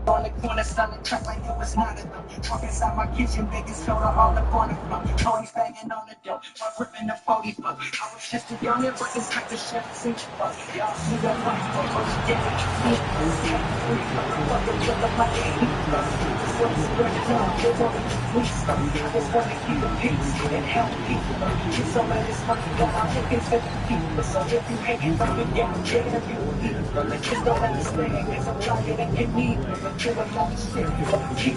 On the corner selling crack like it was none of them. Truck inside my kitchen, biggest soda on the corner floor. Tony's banging on the door, one ripping the 40 buck. I was just a youngin', but this type of shit I've seen before. Y'all see that white boy, but you get it. Motherfucker, look up like a heat. Just wanna spread it out, they wanna keep stuff. I just wanna keep the peace and help people. Get some of this money that I'm looking to the people. So if you hanging from the down, get a few people. The kids don't understand, cause I'm trying to get me. Keep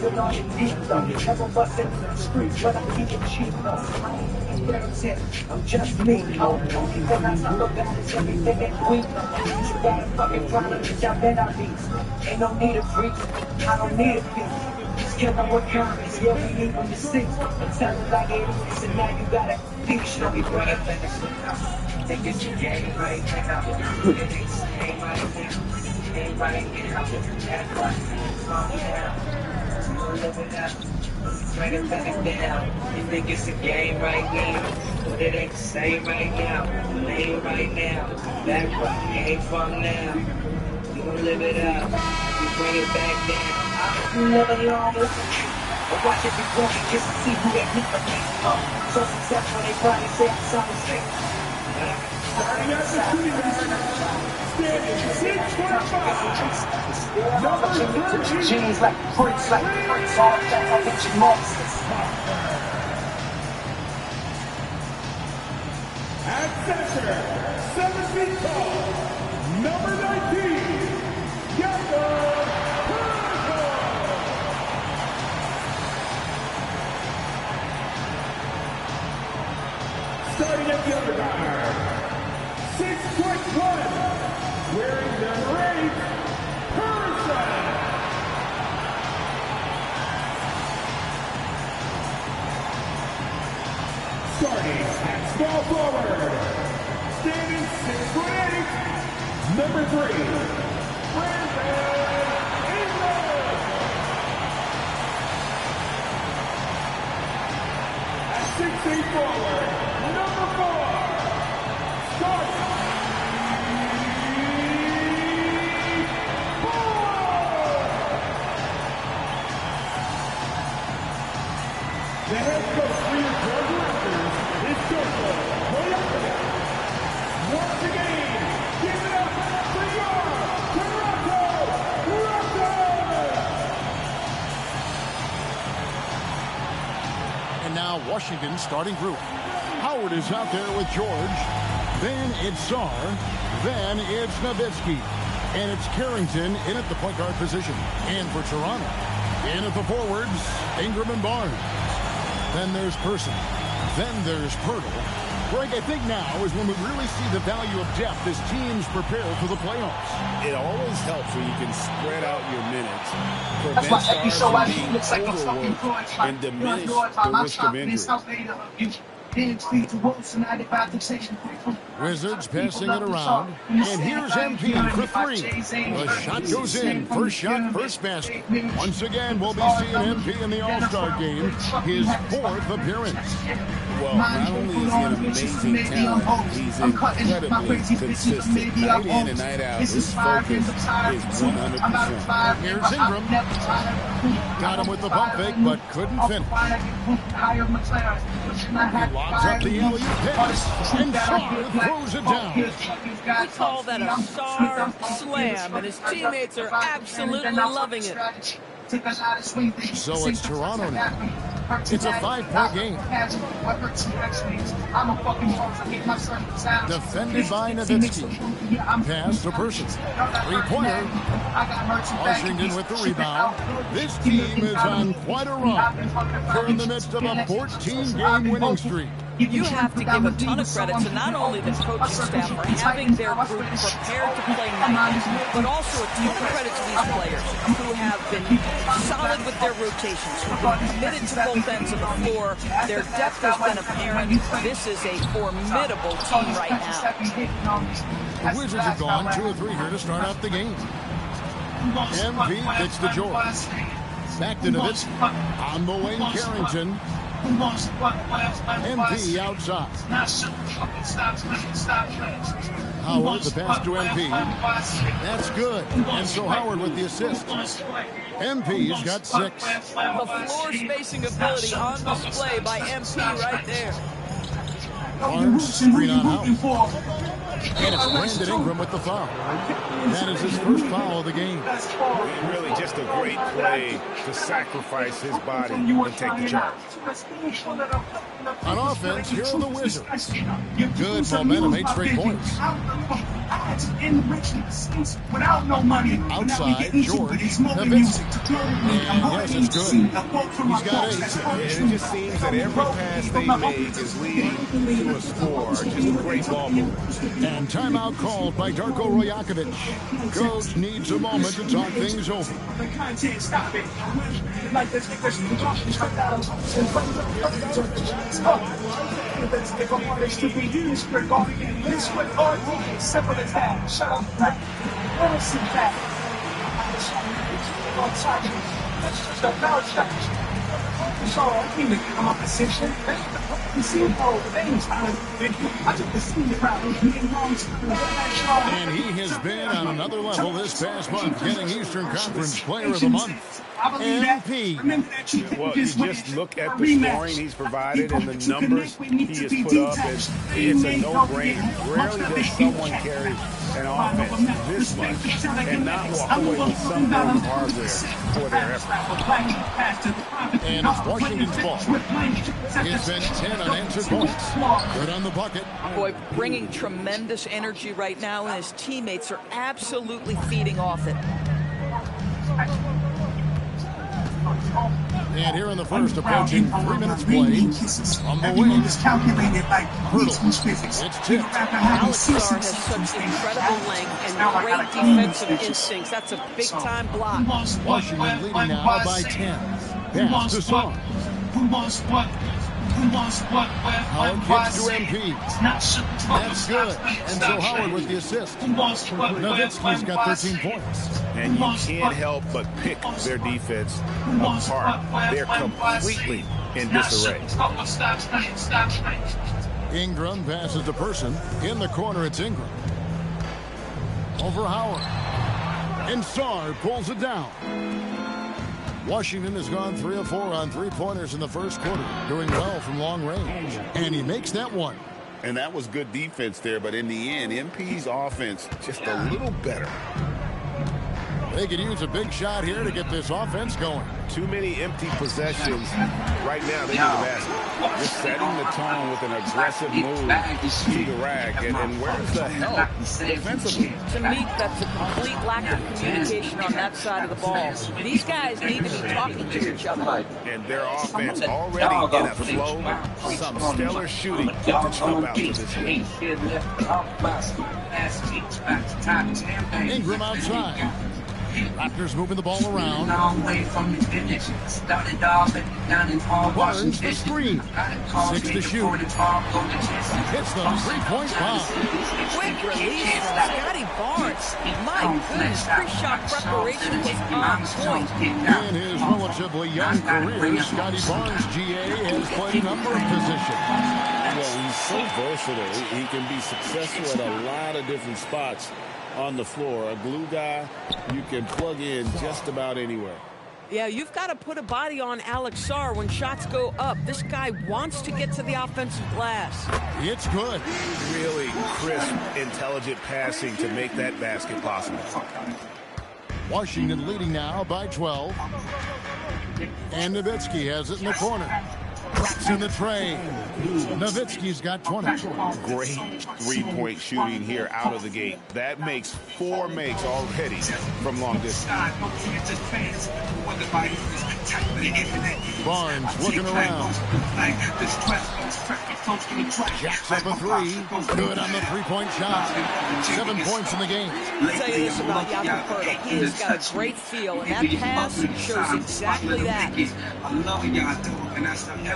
it on your deep though. Never bustin' in the streets, but I'm keeping cheap though. I ain't experimenting, I'm just me. When I talk about it's everything that we know. You got a fucking problem, jump in our beats. Ain't no need a freak, I don't need a beat. Just kill them with comments, yeah, we need them to see. Tell it like it is, and now you got a big show. We bring it back. Think it's your game right now. It ain't the same right now. Ain't right now. Act like it's on down. You live it up. Bring it back down. You think it's a game right now, but it ain't the same right now. It ain't right now. Back right, ain't from now. You gon' live it up. You bring it back down. I never long life. But watch it be broken just to see who they pick up. So successful they probably say I'm so safe. Starting at the shooting standing 6'5", number 13. Jeans like freaks, all that I get you monsters. At center, 7 feet tall, number 19, Yaka. Starting at the other guard, 6'1", wearing number 8, Person. Starting at small forward, standing 6'8", number 3, Brandon Ingram. At 6'8" forward, number 4, Scott. The head coach for your board directors is Joseph Moyaka. Once again, give it up for your Toronto Raptors! And now Washington's starting group. Howard is out there with George. Then it's Czar. Then it's Nowitzki. And it's Carrington in at the point guard position. And for Toronto, in at the forwards, Ingram and Barnes. Then there's Person. Then there's Pirtle. Greg, I think now is when we really see the value of depth as teams prepare for the playoffs. It always helps when you can spread out your minutes, That's why prevent every show I stars do looks like I'm from being fucking overworked, George. and diminish the risk of injury. Wizards passing it around. And here's MP for three. The shot goes in. First shot, first basket. Once again, we'll be seeing MP in the All-Star game. His fourth appearance. Well, not only is he an amazing talent, he's incredibly consistent. Night in and night out, his focus is 100%. Here's Ingram. Got him with the pump fake, but couldn't finish. He lobs up the alley-oop pass, and Sarr throws it down. We call that a star slam, and his teammates are absolutely loving it. So it's Toronto now. It's a 5-point game. Defended by Nowitzki. Pass to Person. Three-pointer. Washington with the rebound. This team is on quite a run. They're in the midst of a 14-game winning streak. You have to give a ton of credit to not only the coaching staff for having their group prepared to play nightly, but also a ton of credit to these players who have been solid with their rotations, who've been committed to both ends of the floor. Their depth has been apparent. This is a formidable team right now. The Wizards have gone 2 or 3 here to start out the game. MP gets to George. Back to Nowitzki. On the wing, Carrington. MP outside. Howard, the pass to MP. That's good. And so Howard with the assist. MP's got 6. The floor spacing ability on display by MP right there. Barnes, screen on Howard. And it's Brandon Ingram with the foul. That is his first foul of the game. Really just a great play to sacrifice his body and take the charge. On offense, here are the Wizards. Good momentum, 8 straight points. Outside, George Nowitzki. And yes, it's good. He's got 8. And it just seems that every pass they make is leading to a score. Just a great ball move. And timeout called by Darko Rojakovic. Coach needs a moment to talk things over. And he has been on another level this past month, getting Eastern Conference Player of the Month. MP. Well, you just look at the scoring he's provided and the numbers he has put up, and it's a no-brainer. Rarely does someone carry an offense this much and not walk away with some form of hardware for their effort. And it's Washington's ball. It's been 10 unanswered points. Good on the bucket. Boy, bringing tremendous energy right now, and his teammates are absolutely feeding off it. And here in the first, approaching 3 minutes played. On the wing. Hurdle. It's tipped. Alex Carr has such incredible length and great defensive instincts. That's a big-time block. Washington leading now by 10. Pass to Song. Howard kicks to MP. That's good. And so Howard with the assist. Nowitzki's got 13 points. And you can't help but pick their defense apart. They're completely in disarray. Ingram passes to Person. In the corner, it's Ingram. Over Howard. And Sarr pulls it down. Washington has gone 3 of 4 on 3-pointers in the first quarter, doing well from long range. And he makes that one. And that was good defense there, but in the end, MP's offense just a little better. They could use a big shot here to get this offense going. Too many empty possessions right now. They need a basket. Just setting the tone with an aggressive move to the rack. And where's the help defensively? To me, that's a complete lack of communication on that side of the ball. These guys need to be talking to each other. And their offense already in a flow. Some stellar shooting to jump out to this lead. Ingram outside. Raptors moving the ball around. Barnes the screen. 6 to shoot. Hits the 3-point bomb. Quick release from Scotty Barnes. My goodness, pre-shot preparation was on point. In his relatively young career, Scotty Barnes, GA, has played a number of positions. Well, he's so versatile. He can be successful at a lot of different spots on the floor. A glue guy you can plug in just about anywhere. Yeah, you've got to put a body on Alex Sarr when shots go up. This guy wants to get to the offensive glass. It's good. Really crisp, intelligent passing to make that basket possible. Washington leading now by 12. And Nowitzki has it in the corner. Cracks in the tray. Nowitzki's got 20. Great three-point shooting here out of the gate. That makes 4 makes already from long distance. Barnes looking around. Jacks up a 3. Good on the 3-point shot. 7 points in the game. I'll tell you this about Jakob Poeltl. He has got a great feel, and that pass shows exactly that.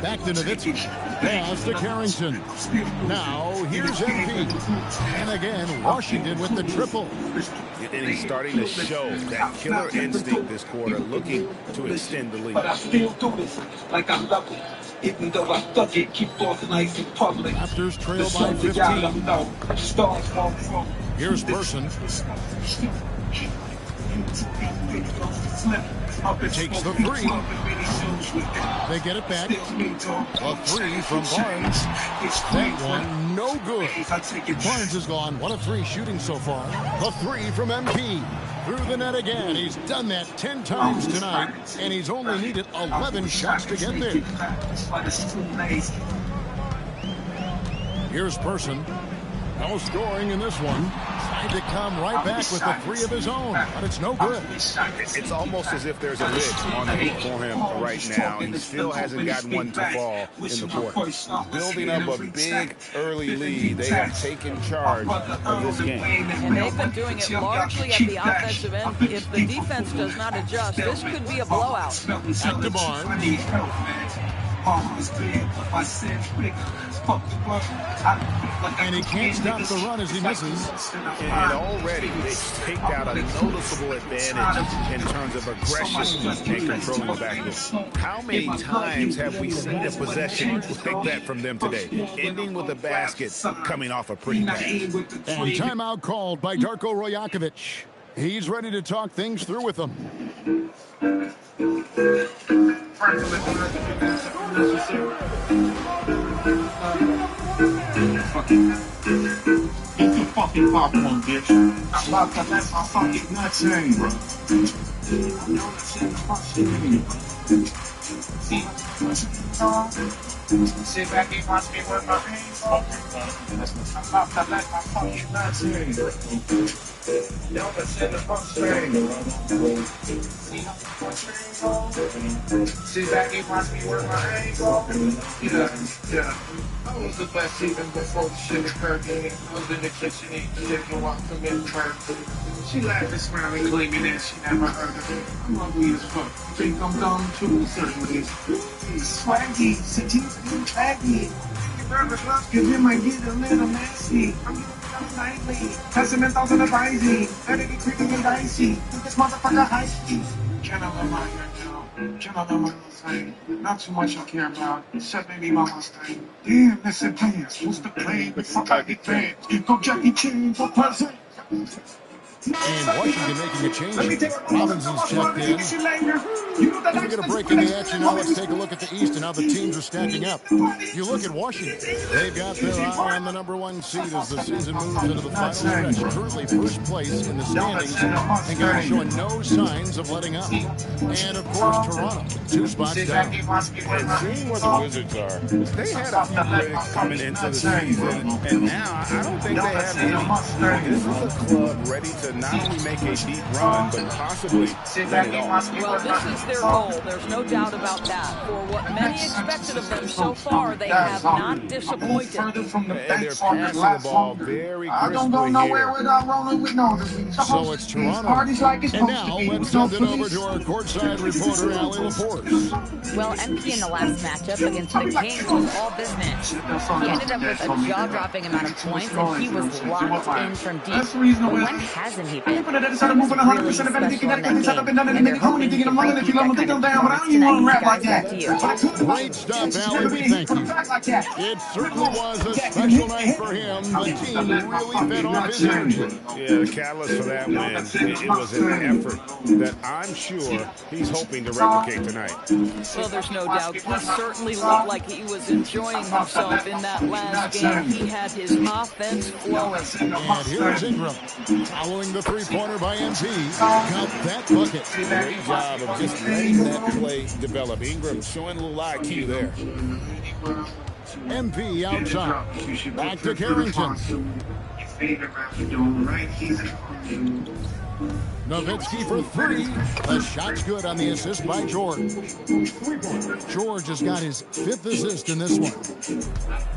Back to Nowitzki. Pass to Carrington. Now, here's MP. And again, Washington with the triple. And he's starting to show that killer instinct this quarter, looking to extend the lead. Even though I thug it, keep off nice in public. Raptors trail by 15. Here's Person. Takes the three. They get it back. A three from Barnes. That one, no good. Barnes is gone. 1 of 3 shooting so far. The three from MP. Through the net again. He's done that 10 times tonight, and he's only needed 11 shots to get there. Here's Person. No scoring in this one. Tried to come right back with the three of his own, but it's no good. It's almost as if there's a lid on the hook for him right now. He still hasn't gotten one to fall in the court. Building up a big early lead. They have taken charge of this game. And they've been doing it largely at the offensive end. If the defense does not adjust, this could be a blowout. Back to Barnes. And he can't stop the run as he misses. And already they staked out a noticeable advantage in terms of aggression and controlling the backcourt. How many times have we seen a possession like that from them today, ending with a basket coming off a pretty pass? And timeout called by Darko Rojakovic. He's ready to talk things through with them. Eat the fucking popcorn, bitch. I'm about to let my fucking nuts hang, bro. Sit back and watch me with my hands open. I'm about to let my fucking nuts hang. Don't listen to my string. Sit back and watch me with my hands open. Yeah. I was the best even before the shit occurred. I was in the kitchen eating chicken while committing murder. She laughed and smiling, claiming that she never heard of it. I'm ugly as fuck. Think I'm dumb too, certainly. Swaggy, satively baggy. Burgers love, cause it might get a little nasty. I'm getting nightly. Pessimist on the rising. Better get creepy and dicey. This motherfucker high speed. Can I remind you? Can I remember thing? Not too much I care about, except maybe my Mustang. Damn, that's it, pants. What's the plan? Fuck, I get fans. Go Jackie Chan for president. And Washington making a change. Robinson's checked in. As we get a break in the action now, let's take a look at the East and how the teams are stacking up. You look at Washington. They've got their eye on the #1 seed as the season moves into the final stretch. Currently first place in the standings and guys showing no signs of letting up. And, of course, Toronto, 2 spots down. And seeing what the Wizards are, they had a few critics coming into the season, and now I don't think they have any. This is a club ready to not only make a deep run, but possibly let it off. Well, this is their goal. There's no doubt about that. For what many expected of them so far, they have not disappointed. And they're passing the ball very crisply here. So it's Toronto. And now let's send it over to our courtside reporter, Allie LaForce. Well, MP in the last matchup against the Kings was all business. He ended up with a jaw-dropping amount of points, and he was locked in from deep. But when hasn't he been? He's really special in that game. And they're hoping he can bring that kind of performance tonight. Guys, back to you. Great stuff, Allie. We thank you. It certainly was a special night for him. The team really fed off his energy. Yeah, the catalyst for that win, it was an effort that I'm sure he's hoping to replicate tonight. Well, there's no doubt. He certainly looked like he was enjoying himself in that last game. He had his offense flowing. And here's Ingram. Following the three-pointer by MP. Got that bucket. Great job of just letting that play develop. Ingram showing a little IQ there. MP outside. Back to Carrington. Nowitzki for 3. The shot's good on the assist by George. George has got his 5th assist in this one.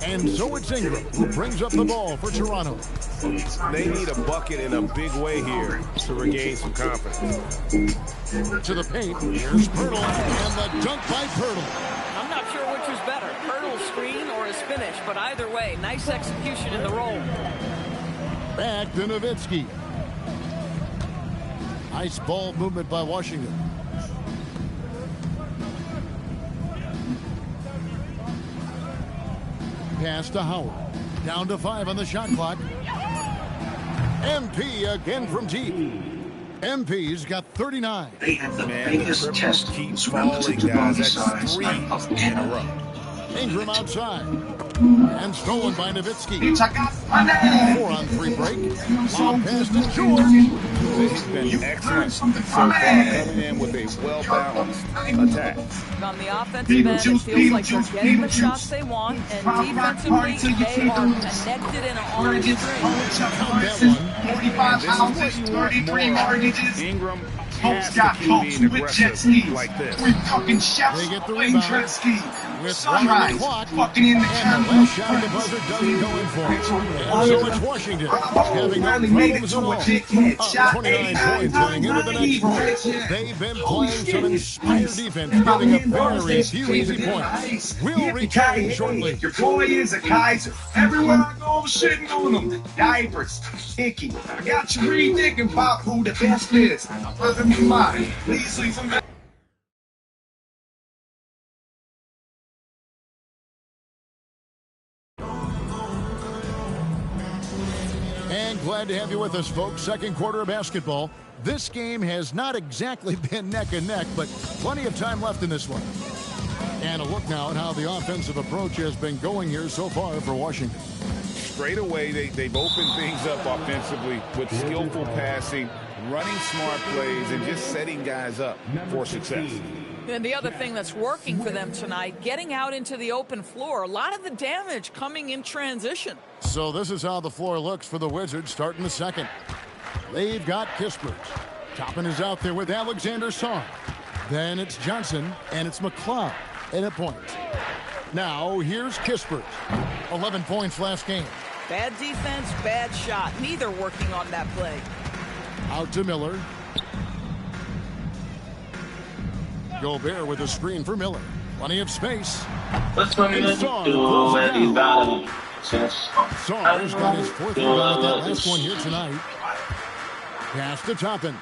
And so it's Ingram who brings up the ball for Toronto. They need a bucket in a big way here to regain some confidence. To the paint, here's Pirtle, and the dunk by Pirtle. I'm not sure which was better, Pirtle's screen or his finish, but either way, nice execution in the roll. Back to Nowitzki. Nice ball movement by Washington. pass to Howard. Down to 5 on the shot clock. MP again from deep. MP's got 39. They have the Man, biggest the chest keep falling, guys. That's 3 in a row. Ingram outside. And stolen by Nowitzki. 4-on-3 break. Long pass to George. They've been excellent so far, coming in with a well-balanced attack. On the offensive end, it feels like they're getting the shots they want, and defensively, they are connected in on the string. And this is what you want more of. Ingram has to keep being aggressive like this. They get the rebound with 1 on the clock, and the last shot of the buzzer doesn't go in for it. And so it's Washington having no problems at all. Up 29 points heading into the next quarter. They've been playing some inspired defense, giving up very few easy points. We'll return shortly. Your boy is a Kaiser. Everywhere I go, I'm shitting on them. Diapers, icky. I got you rethinking about who the best is. I'm living me mine. Please leave them. And glad to have you with us, folks. Second quarter of basketball. This game has not exactly been neck and neck, but plenty of time left in this one. And a look now at how the offensive approach has been going here so far for Washington. Straight away, they've opened things up offensively with skillful passing, running smart plays, and just setting guys up for success. And the other thing that's working for them tonight, getting out into the open floor. A lot of the damage coming in transition. So this is how the floor looks for the Wizards starting the second. They've got Kispert. Toppin is out there with Alexander Sarr. Then it's Johnson, and it's McLeod at a point. Now here's Kispert. 11 points last game. Bad defense, bad shot. Neither working on that play. Out to Miller. Gobert with a screen for Miller. Plenty of space. What's going to do when he's battling? Sarr's got his 4th rebound with that last one here tonight. Pass to Toppin.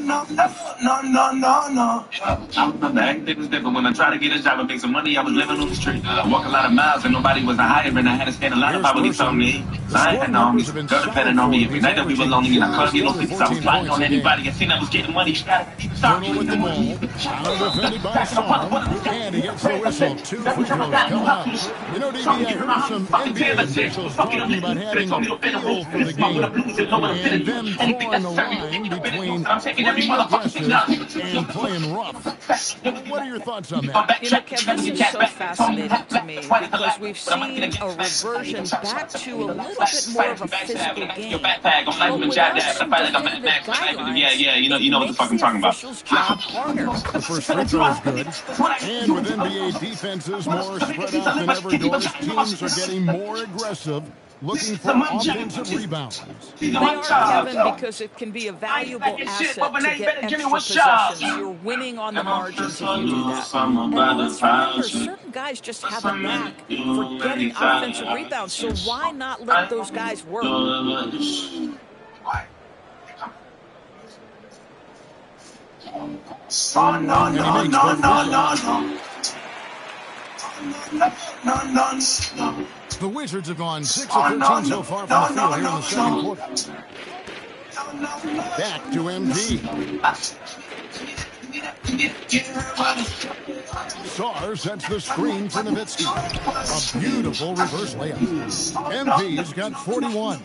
No. Back then was different. When I tried to get a job and make some money, I was living on the street. I walk a lot of miles and nobody was hiring, and I had to stand a lot if I would get something to eat. So I ain't had no homies. Girl depending on me. Every night that we were lonely and I couldn't get no sleep, so I was flying on anybody. I seen I was getting money. Turner with the ball. Now defended by Sarr. And he gets the whistle. 2 free throws coming up. You know, DB, I heard some NBA officials talking about having a feel for the game and them drawing the line between playing aggressive and playing rough. What are your thoughts on that? You know, Kevin, this is so fascinating to me because we've seen a reversion back to a little bit more of a physical game. But without some definitive guidelines, yeah, you know what the fuck I'm talking about. officials' job harder. The first free throw is good. And with NBA defenses more spread out than ever, Doris, teams are getting more aggressive, looking for offensive rebounds. They are, Kevin, because it can be a valuable asset to get extra possessions. You're winning on the margins if you do that. And let's remember, certain guys just have a knack for getting offensive rebounds, so why not let those guys work? The Wizards have gone 6 of 13 so far from the field here in the second quarter. Back to MD. Sarr sets the screen for Nowitzki. A beautiful reverse layup. MP's got 41.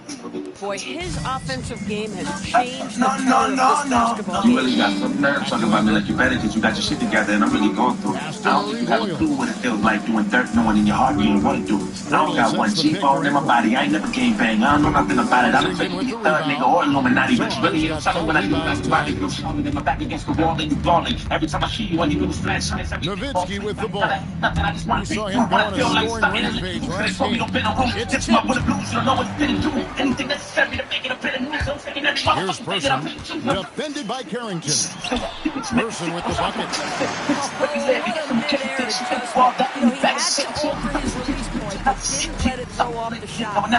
Boy, his offensive game has changed the color of this basketball game. You really got some nerve talking about me like you better because you got your shit together and I'm really going through it. I don't think you have a clue what it feels like doing dirt knowing in your heart you don't want to do it. I don't got one cheekbone in my body. I ain't never game bang. I don't know nothing about it. I don't think you third nigga or Illuminati, but you really ain't something when I do. That's body. You're in my back against the wall and you balling. Every time I see you, all you do is flash. Nowitzki with the ball. We saw him go on a scoring rampage last game. It's tipped. Here's Person, defended by Carrington. Person with the bucket. He had to alter his release point, but didn't let it throw off the shot.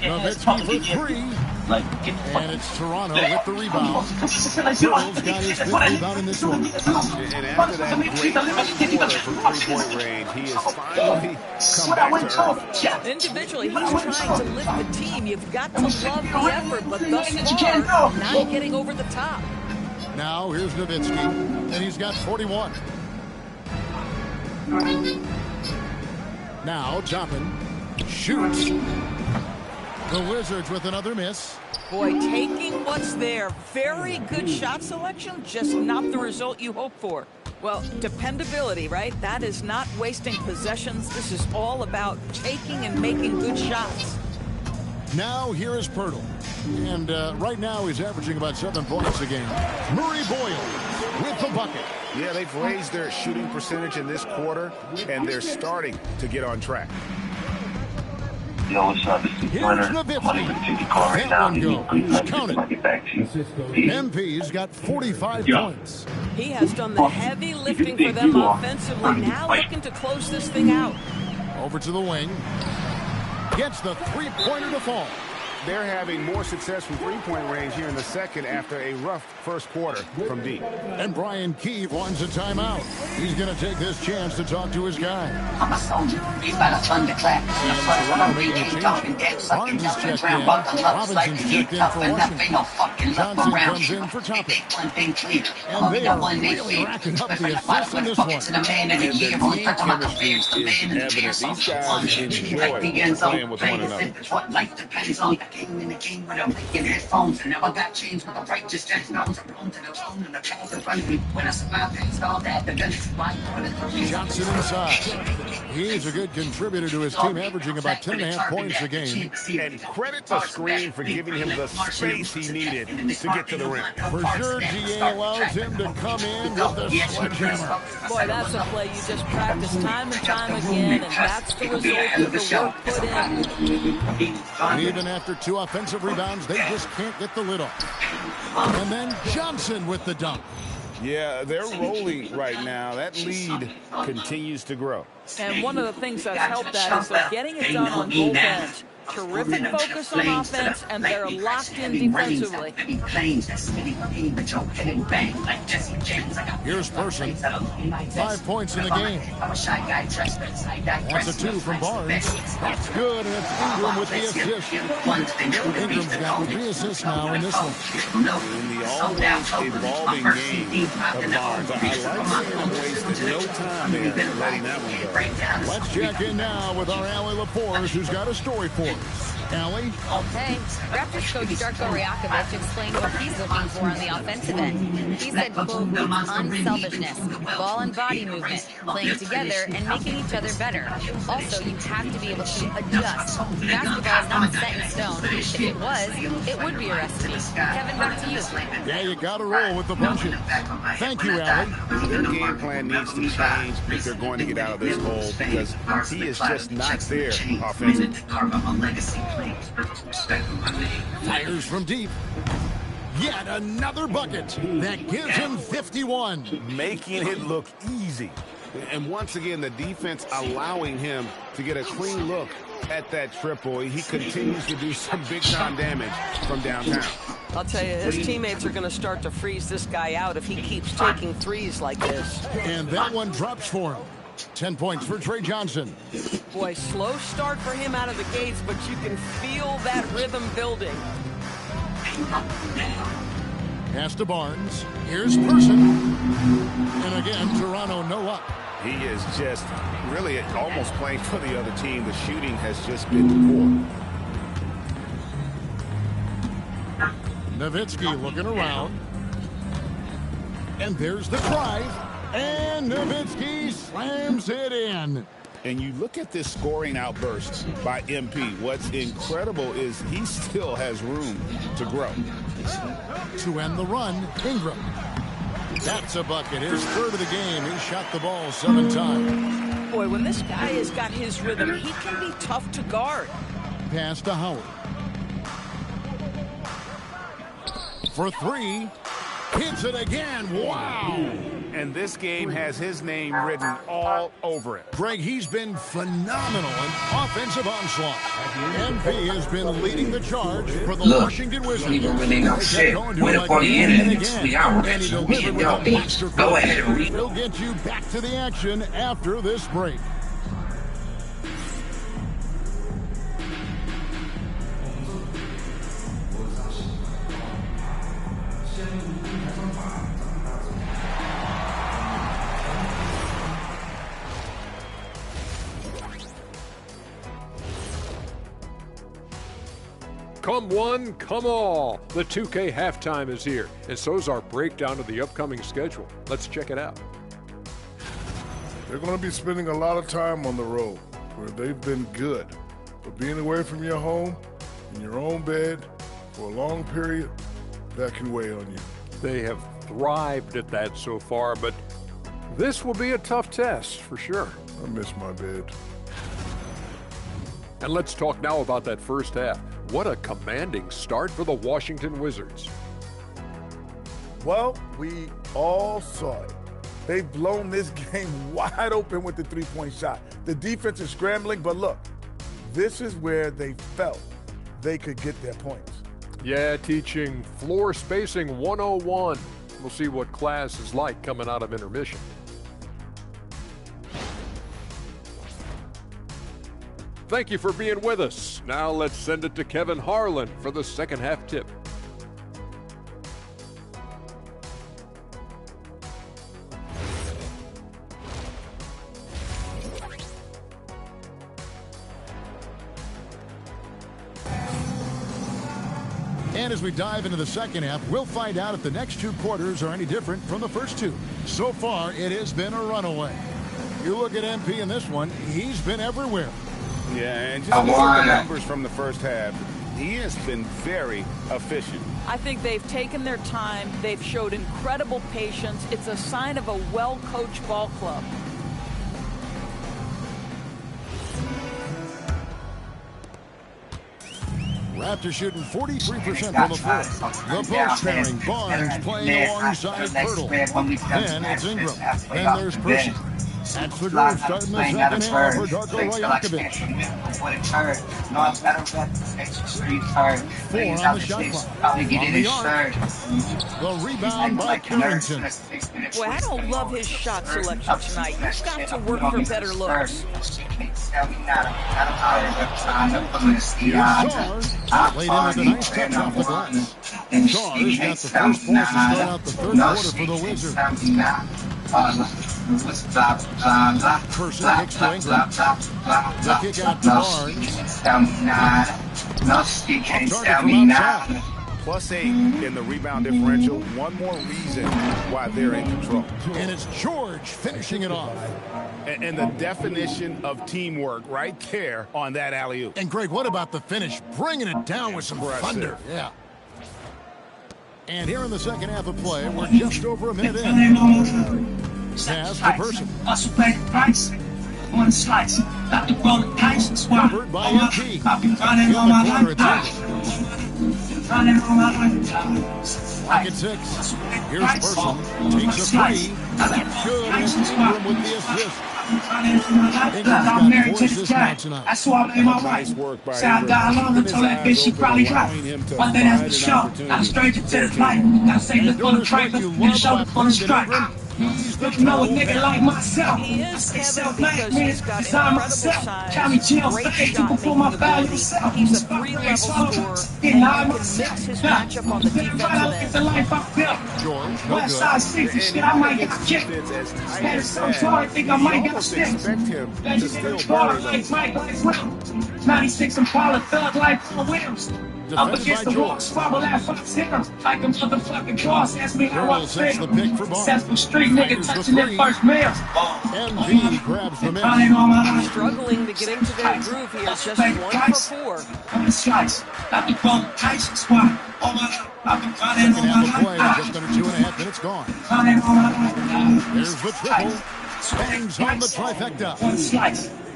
Nowitzki for three. And it's Toronto with the rebound. Pirtle's got his fifth rebound in this one. And after that great quarter from three-point range, he has finally come back to earth. Individually, he's trying to lift the team. You've got to love the effort, but thus far, not getting over the top. Now, here's Nowitzki, and he's got 41. Now, Toppin shoots. The Wizards with another miss. Boy, taking what's there. Very good shot selection, just not the result you hope for. Well, dependability, right? That is not wasting possessions. This is all about taking and making good shots. Now, here is Pirtle. And right now, he's averaging about 7 points a game. Murray Boyle with the bucket. Yeah, they've raised their shooting percentage in this quarter, and they're starting to get on track. Yo, what's up? This is Here's Nowitzki. That one goes. Count it. MP's got 45 points. He has done the heavy lifting for them offensively. Now looking to close this thing out. Over to the wing. Gets the three-pointer to fall. They're having more success from three-point range here in the second after a rough first quarter from deep. And Brian Keefe wants a timeout. He's going to take this chance to talk to his guy. I'm a soldier, raised by the thunderclap. Barnes is checked in. Robinson's checked in for Washington. Johnson comes in for Toppin. And they are really racking up the assists in this one. And the team chemistry is evident. These guys enjoy playing with one another. King in the king with a mic and headphones. I never got chains with a righteous judgment. I'm prone to the throne and the path in front of me. When I survive past all that, the gun is wide. Johnson inside. He's a good contributor to his team, averaging about 10.5 points a game. And credit to Screen for giving him the space he needed to get to the rim. For sure, GA allows him to come in with the sledgehammer. Boy, that's a play you just practice time and time again, and that's the result of the work put in. And even after 2 offensive rebounds, they just can't get the lid off. And then Johnson with the dunk. Yeah, they're rolling right now. That lead continues to grow. And one of the things that's helped that is they're getting it done on both ends. Terrific focus on offense, and they're locked in defensively. Here's Person. 5 points in the game. That's a 2 from Barnes. That's good, and it's Ingram with the assist. Ingram's got 3 assists now in this one. In the always evolving game of Barnes, I like seeing him wasting no time there letting that one go. Let's check in now with our Allie LaForce, who's got a story for us. Allie? Okay. Raptors coach Darko Rajakovic explained what he's looking for on the offensive end. He said, quote, unselfishness, ball and body movement, playing together and making each other better. Also, you have to be able to adjust. Basketball is not set in stone. If it was, it would be a recipe. Kevin, back to you. Yeah, you got to roll with the punching. Thank you, Allie. Their game plan needs to change if they're going to get out of this hole, because he is just not there offensively. Fires from deep. Yet another bucket that gives him 51. Making it look easy. And once again, the defense allowing him to get a clean look at that triple. He continues to do some big-time damage from downtown. I'll tell you, his teammates are going to start to freeze this guy out if he keeps taking threes like this. And that one drops for him. 10 points for Trey Johnson. Boy, slow start for him out of the gates, but you can feel that rhythm building. Pass to Barnes. Here's Person. And again, Toronto no up. He is just really almost playing for the other team. The shooting has just been poor. Nowitzki looking around. And there's the drive. And Nowitzki slams it in. And you look at this scoring outburst by MP. What's incredible is he still has room to grow. To end the run, Ingram. That's a bucket. His third of the game. He shot the ball 7 times. Boy, when this guy has got his rhythm, he can be tough to guard. Pass to Howard. For 3. Hits it again. Wow. And this game has his name written all over it. Greg, he's been phenomenal in offensive onslaught. MP has been leading the charge for the Washington Wizards. You don't really know shit. Wait up on the internet next week. I will get you. Me and y'all beats. Go ahead and read. We'll get you back to the action after this break. Come one, come all. The 2K halftime is here, and so's our breakdown of the upcoming schedule. Let's check it out. They're going to be spending a lot of time on the road, where they've been good. But being away from your home, in your own bed, for a long period, that can weigh on you. They have thrived at that so far, but this will be a tough test for sure. I miss my bed. And let's talk now about that first half. What a commanding start for the Washington Wizards. Well, we all saw it. They've blown this game wide open with the three-point shot. The defense is scrambling, but look, this is where they felt they could get their points. Yeah, teaching floor spacing 101. We'll see what class is like coming out of intermission. Thank you for being with us. Now let's send it to Kevin Harlan for the second half tip. And as we dive into the second half, we'll find out if the next 2 quarters are any different from the first 2. So far, it has been a runaway. You look at MP in this one, he's been everywhere. Yeah, and just look at the numbers from the first half. He has been very efficient. I think they've taken their time. They've showed incredible patience. It's a sign of a well-coached ball club. Raptors shooting 43% from the floor. The post pairing, Barnes playing alongside Pirtle. Then it's Ingram. Then there's Percy. That's the group starting the second half for Darko Rajakovic. 4 on the shot clock. On the arc. The rebound by Carrington. Boy, I don't love his shot selection tonight. He's got to work for better looks. Shars laid in with a nice touch off the glass. Shars got the first points to start out the third quarter for the Wizards. Person kicks to Ingram. The kick out to Barnes. Target from outside. +8 in the rebound differential. One more reason why they're in control. And it's George finishing it off. And the definition of teamwork right there on that alley-oop. And Greg, what about the finish? Bringing it down with some thunder. Yeah. And here in the second half of play, we're just over a minute in. Pass to Person. One slice, got the rolling dice and swap. Covered by MP. I've been running all my life. Running all my life. Pocket 6. Here's Person. Takes a 3. That's good. And Ingram with the assist. Ingram's got 4 assists now tonight. That's why I made my Nice wife. work by Say I died alone and told that bitch she probably right. One day that's the show. Not a stranger to this life. Gotta say look on the trailer and the shoulder for the strike. Look, you know a nigga like myself. He I is say heavy because he's got design incredible myself. size, County jail great fade shot before my making value ability. self. He's a 3-level scorer, and he can mix his matchup on the defensive the end. life I built. George, no West good. side 60 shit, I might get kicked. Man, it's so hard, I think I might get stick. Expect him to Legendary still baller bury like those. Mike like Will. 96 Impala thug like Phil Williams. Up Defended against by the wall, George. squabble at 5 hitters. Like a motherfucking boss, ask me how I Earl sets the feel. pick for Barnes. Successful street nigga Fires the touching their 3. first meals. MV grabs the miss. Running all my life. Struggling to get into their groove here, just 1 for 4. On the slice, got the ball, ice and squat. Second half of play, just under 2.5 minutes gone. There's the triple. Bangs home the trifecta.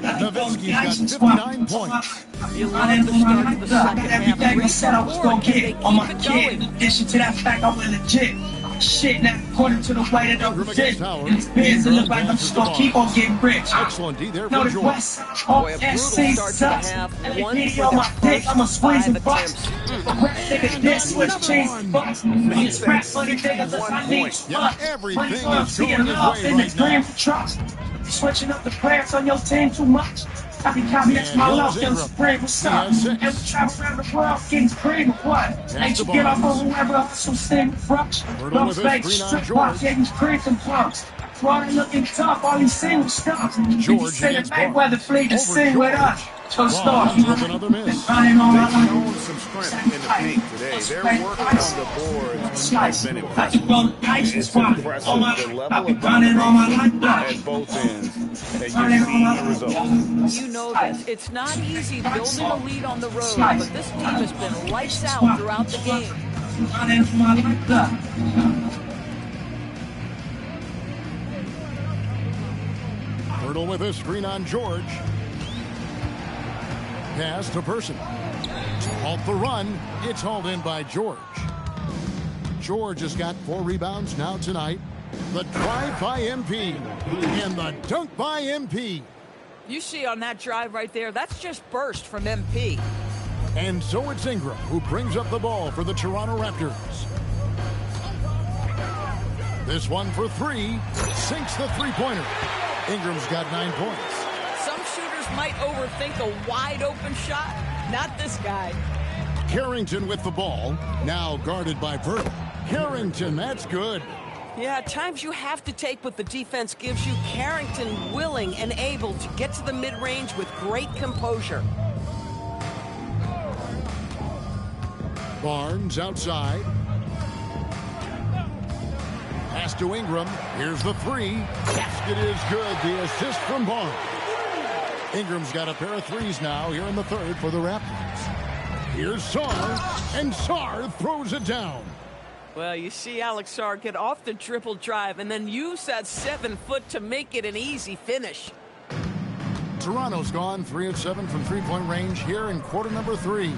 Nowitzki's got 59 points. You love the start of the second half. Everything I said I was gonna get on my kid. In addition to that fact, I'm legit. Shit now, according to the way that I was in. And these bands, it look like I'm just gonna keep on getting rich. Excellent D there for George. West, all SC sucks. And the video on my dick, I'ma squeeze and bust. Nigga, this switch chains bust. It's rap money, niggas, I need sluts. Everything is going his way right now. Trust. Switching up the players on your team too much. Copy, that's my love, young Supreme, what's up? And we travel around the world getting cream or what? Ain't you get off on whoever else who stand with rush? Love space, strip box, getting creams and plums. Florida looking tough, all these single stuff. George Send it Mayweather fleet to sing with us. So start, you another miss. They've shown some strength in the paint today. They're working on the boards. Has been impressive. It's impressive the level of domination at both ends, and you're seeing the results. You know this. It's not easy building a lead on the road, but this team has been lights out throughout the game. Hurdle with a screen on George. Pass to Person. To halt the run, it's hauled in by George. George has got 4 rebounds now tonight. The drive by MP and the dunk by MP. You see on that drive right there, that's just burst from MP. And so it's Ingram who brings up the ball for the Toronto Raptors. This one for 3, sinks the three-pointer. Ingram's got 9 points. Some shooters might overthink a wide-open shot. Not this guy. Carrington with the ball, now guarded by Vert. Carrington, that's good. Yeah, at times you have to take what the defense gives you. Carrington willing and able to get to the mid-range with great composure. Barnes outside. Pass to Ingram. Here's the 3. Basket is good. The assist from Barnes. Ingram's got a pair of 3s now here in the third for the Raptors. Here's Sarr, and Sarr throws it down. Well, you see Alex Sarr get off the triple drive and then use that 7 foot to make it an easy finish. Toronto's gone 3 of 7 from three-point range here in quarter number 3.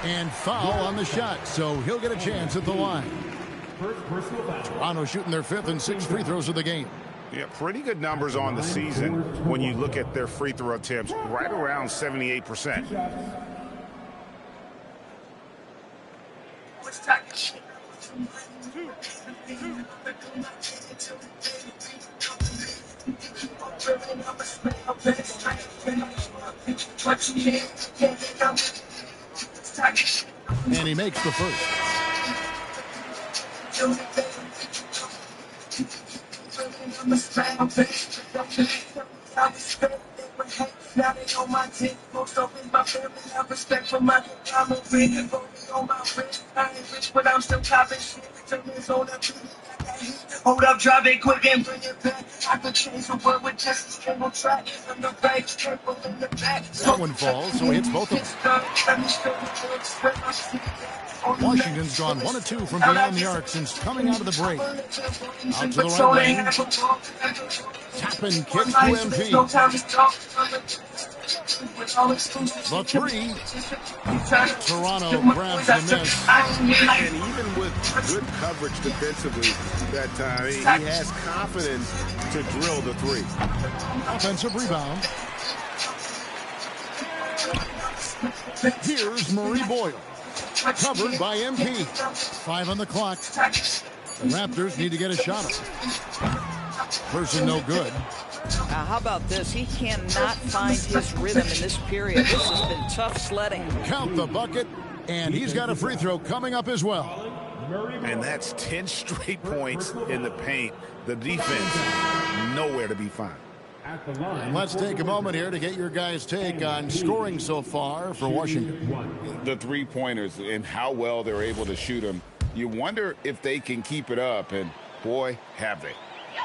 And foul on the shot, so he'll get a chance at the line. Toronto shooting their 5th and 6th free throws of the game. Yeah, pretty good numbers on the season when you look at their free throw attempts, right around 78%. And he makes the first. Now they on my team, most of my family have respect for my I'm a ring, on my wrist. I ain't rich, but I'm still copping shit. Hold up, drive it quick and bring it back. I could change the world with just a single track. On the right, triple in the back. That one falls, so he hits both of them. Washington's gone 1 of 2 from beyond the arc since coming out of the break. Out to the right lane. Tap and kick to MP. The 3. Toronto grabs the miss. And even with good coverage defensively that time, he has confidence to drill the 3. Offensive rebound. Here's Murray Boyle. Covered by MP. 5 on the clock. The Raptors need to get a shot up. Person no good. How about this? He cannot find his rhythm in this period. This has been tough sledding. Count the bucket, and he's got a free throw coming up as well. And that's 10 straight points in the paint. The defense nowhere to be found. And let's take a moment here to get your guys' take on scoring so far for Washington. The three-pointers and how well they're able to shoot them. You wonder if they can keep it up, and boy, have they.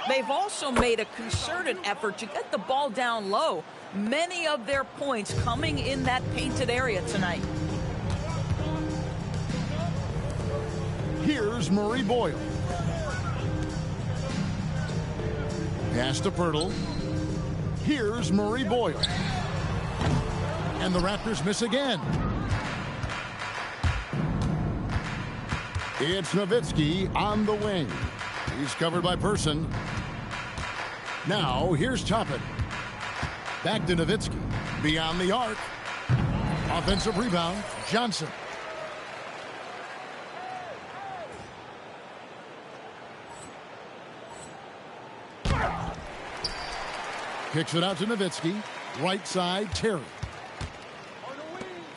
They've also made a concerted effort to get the ball down low. Many of their points coming in that painted area tonight. Here's Murray Boyle. Pass to Pirtle. Here's Murray Boyle. And the Raptors miss again. It's Nowitzki on the wing. He's covered by Person. Now, here's Toppin. Back to Nowitzki. Beyond the arc. Offensive rebound, Johnson. Kicks it out to Nowitzki. Right side, Terry.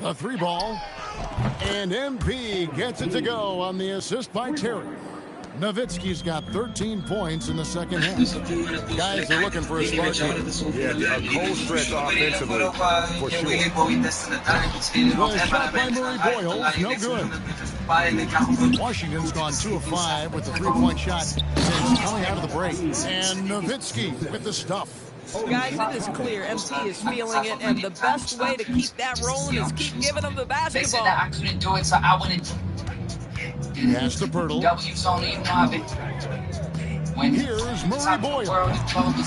The three ball. And MP gets it to go on the assist by Terry. Nowitzki's got 13 points in the second half. Guys are looking for a spark here. Yeah, a cold stretch offensively, for sure. The shot by Murray Boyle, no good. Washington's gone 2 of 5 with the three-point shot since coming out of the break. And Nowitzki with the stuff. Guys, it is clear MP is feeling it, and the best way to keep that rolling is keep giving them the basketball. They said that I couldn't do it, so I wouldn't. Pass to Pirtle. W's only even have it. Here's Murray Boyle.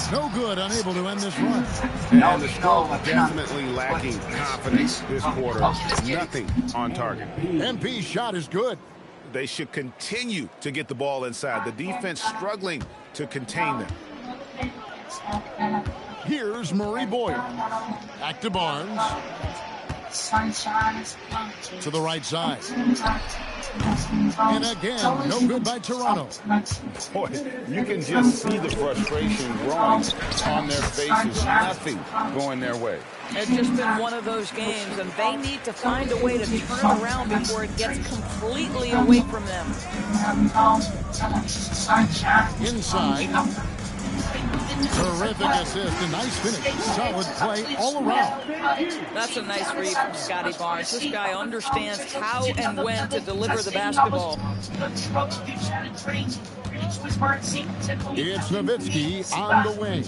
No good, unable to end this run. And the stroke definitely lacking confidence this quarter. Nothing on target. MP's shot is good. They should continue to get the ball inside. The defense struggling to contain them. Here's Murray Boyle. Back to Barnes. To the right side. And again, no good by Toronto. Boy, you can just see the frustration growing on their faces. Nothing going their way. It's just been one of those games, and they need to find a way to turn around before it gets completely away from them. Inside. Terrific assist, a nice finish. Solid play all around. That's a nice read from Scotty Barnes. This guy understands how and when to deliver the basketball. It's Nowitzki on the wing.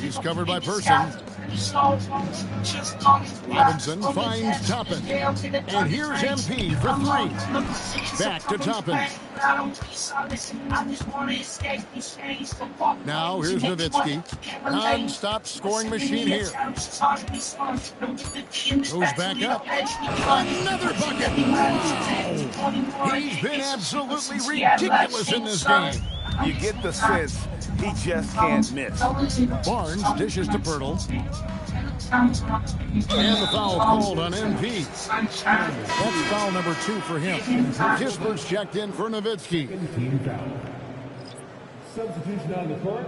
He's covered by Person. Robinson finds Toppin. And here's MP for three. Back to Toppin. Now here's Nowitzki. Non-stop scoring machine here. Goes back up. Another bucket. Wow. He's been absolutely ridiculous in this game. You get the sense he just can't miss. Barnes dishes to Pirtle. And the foul called on MP. That's foul number 2 for him. Kisper's checked in for Nowitzki. Substitution on the court.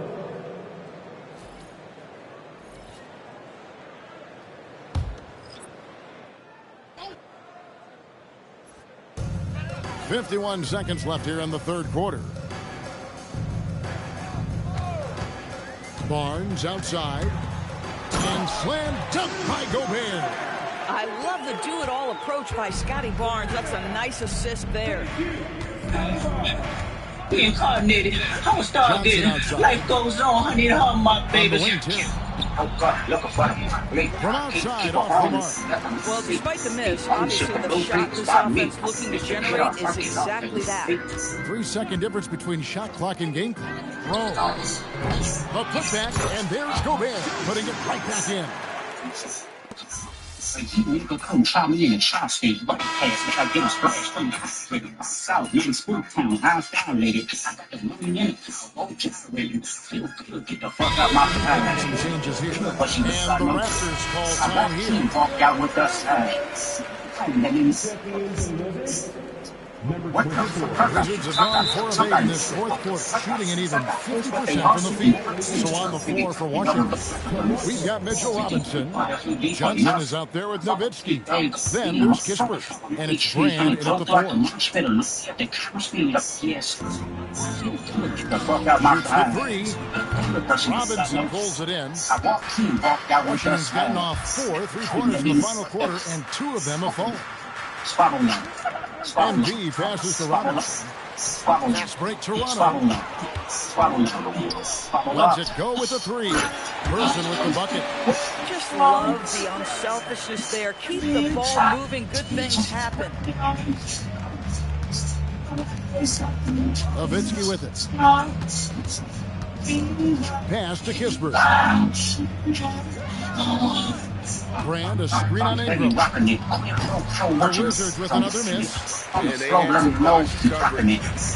.51 seconds left here in the third quarter. Barnes outside. And slam dunk by Gobert. I love the do-it-all approach by Scotty Barnes. That's a nice assist there. Reincarnated. I'm gonna start getting. Life goes on, honey, and her my babies. From outside, off the mark. Well, despite the miss, obviously the shot this offense looking to generate is exactly that. 3-second difference between shot clock and game clock. Roll. A putback, and there's Gobert, putting it right back in. Nigga come try me in Chop State, bucket pass, which I get a splash from the South, nigga, Spook Town, house dilated. I got the money in it, I won't generate. Feel good, get the fuck out my house. Some changes here. And the Raptors call time here. Walk out with us. Wizards have gone 4 of 8 in this fourth quarter, shooting an even 50% from the field. So on the floor for Washington, we've got Mitchell Robinson. Johnson is out there with Nowitzki. Then there's Kispert, and it's Brand in at the 4. Here's the 3. Robinson pulls it in. Washington's gotten off 4 3-pointers in the final quarter, and 2 of them have fallen. Spot on. MB passes to Robinson. Fast break Toronto. Lets it go with a three. Person with the bucket. Just love the unselfishness there. Keep the ball moving. Good things happen. Nowitzki with it. Pass to Kispert. Brand, a screen on Ingram. The Wizards with another miss. And they had coverage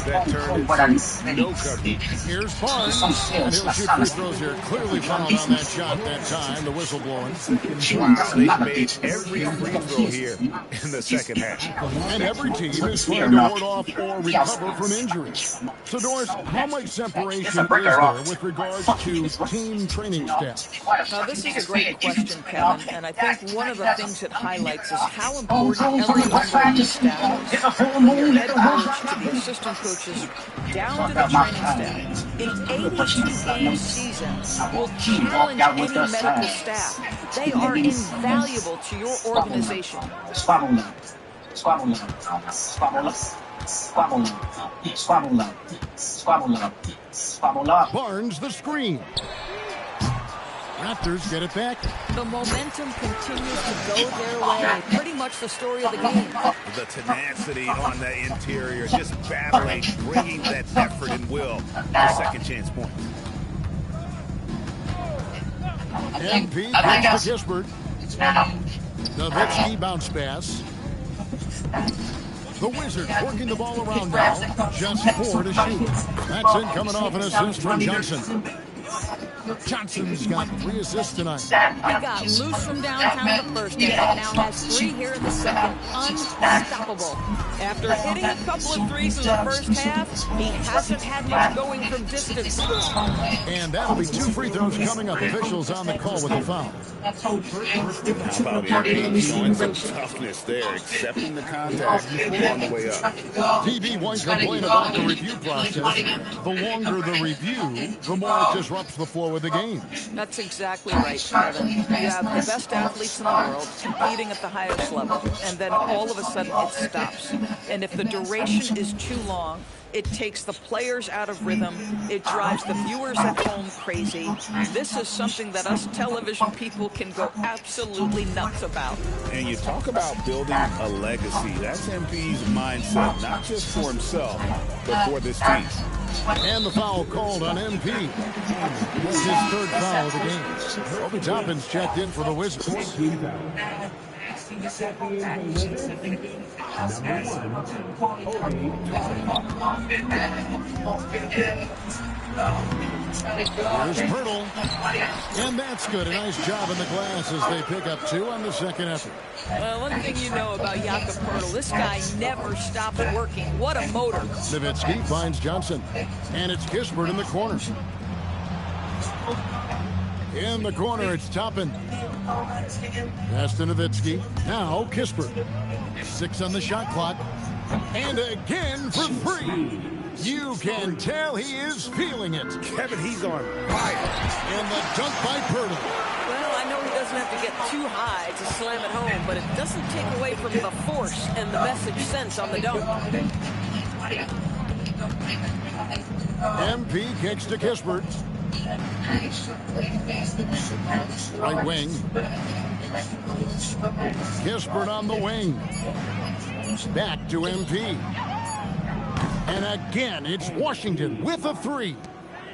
that turned into no coverage. Here's Barnes, and he'll shoot free throws here. Clearly fouled on that shot that time, the whistle blowing. Wow, they made every free throw here in the second half. And every team is trying to ward off or recover from injuries. So, Doris, how much separation is there with regards to team training staff? Now, this is a great question, Kevin, and I think one of the things it highlights is how important every member of the staff is. From your head coach to the assistant coaches, down to the training staff. An 82-game season will challenge any medical staff. They are invaluable to your organization. Barnes the screen. Raptors get it back. The momentum continues to go their way. Pretty much the story of the game. The tenacity on the interior, just battling, bringing that effort and will for second chance point. MP gets to Kispert. Nowitzki bounce pass. The Wizards working the ball around now. Just 4 to shoot. That's in coming off an assist from Johnson. Johnson's got 3 assists tonight. He got loose from downtown the first half. Now has 3 here in the second. Unstoppable. After hitting a couple of threes in the first half, he hasn't had much going from distance. And that'll be 2 free throws coming up. Officials on the call with the foul. Showing some toughness there, accepting the contact on the way up. TV won't complain about the review process. The longer the review, the more it disrupts the flow of the game. That's exactly right, Kevin. You have the best athletes in the world competing at the highest level, and then all of a sudden it stops. And if the duration is too long, it takes the players out of rhythm. It drives the viewers at home crazy. This is something that us television people can go absolutely nuts about. And you talk about building a legacy. That's MP's mindset, not just for himself, but for this team. And the foul called on MP. This is his 3rd foul of the game. Obi Toppin's checked in for the Wizards. Here's Pirtle. And that's good. A nice job in the glass as they pick up 2 on the second effort. Well, one thing you know about Jakob Pirtle, this guy never stops working. What a motor. Nowitzki finds Johnson. And it's Kispert in the corner. In the corner, it's Toppin. Pass to Nowitzki. Now Kispert. 6 on the shot clock. And again for 3. You can tell he is feeling it. Kevin, he's on fire. And the dunk by Pirtle. Well, I know he doesn't have to get too high to slam it home, but it doesn't take away from the force and the message sent on the dunk. MP kicks to Kispert. Right wing. Kispert on the wing. Back to MP. And again, it's Washington with a 3.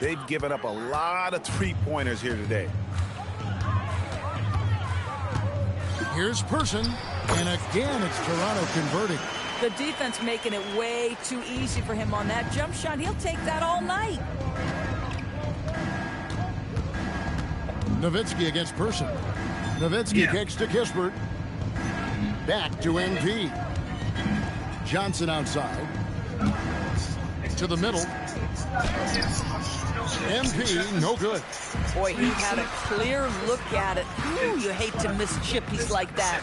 They've given up a lot of 3-pointers here today. Here's Person. And again, it's Toronto converting. The defense making it way too easy for him on that jump shot. He'll take that all night. Nowitzki against Person. Nowitzki kicks to Kispert. Back to MP. Johnson outside. To the middle. MP, no good. Boy, he had a clear look at it. Ooh, you hate to miss chippies like that.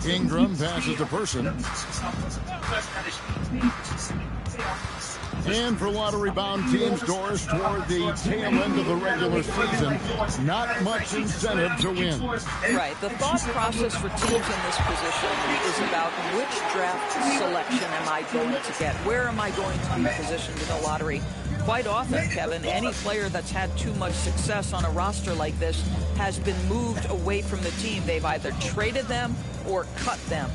Ingram passes to Person. And for lottery-bound teams, Doris, toward the tail end of the regular season, not much incentive to win. Right. The thought process for teams in this position is about which draft selection am I going to get? Where am I going to be positioned in the lottery? Quite often, Kevin, any player that's had too much success on a roster like this has been moved away from the team. They've either traded them or cut them.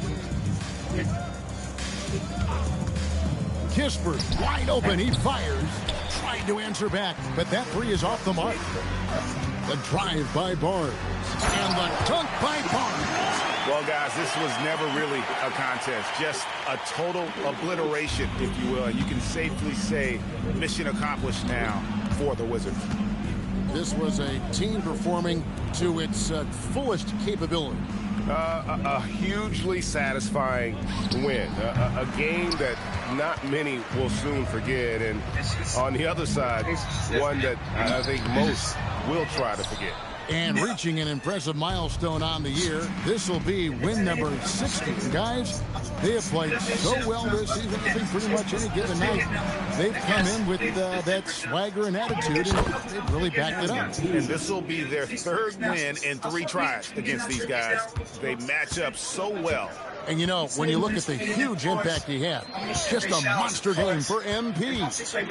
Kispert wide open, he fires, trying to answer back, but that three is off the mark. The drive by Barnes, and the dunk by Barnes. Well, guys, this was never really a contest, just a total obliteration, if you will. And you can safely say mission accomplished now for the Wizards. This was a team performing to its fullest capability. A hugely satisfying win. A game that not many will soon forget. And on the other side, one that I think most will try to forget. And reaching an impressive milestone on the year, this will be win number 60. Guys, they have played so well this season. I think pretty much any given night, they've come in with that swagger and attitude, and they've really backed it up. And this will be their third win in 3 tries against these guys. They match up so well. And, you know, when you look at the huge impact he had, just a monster game for MP.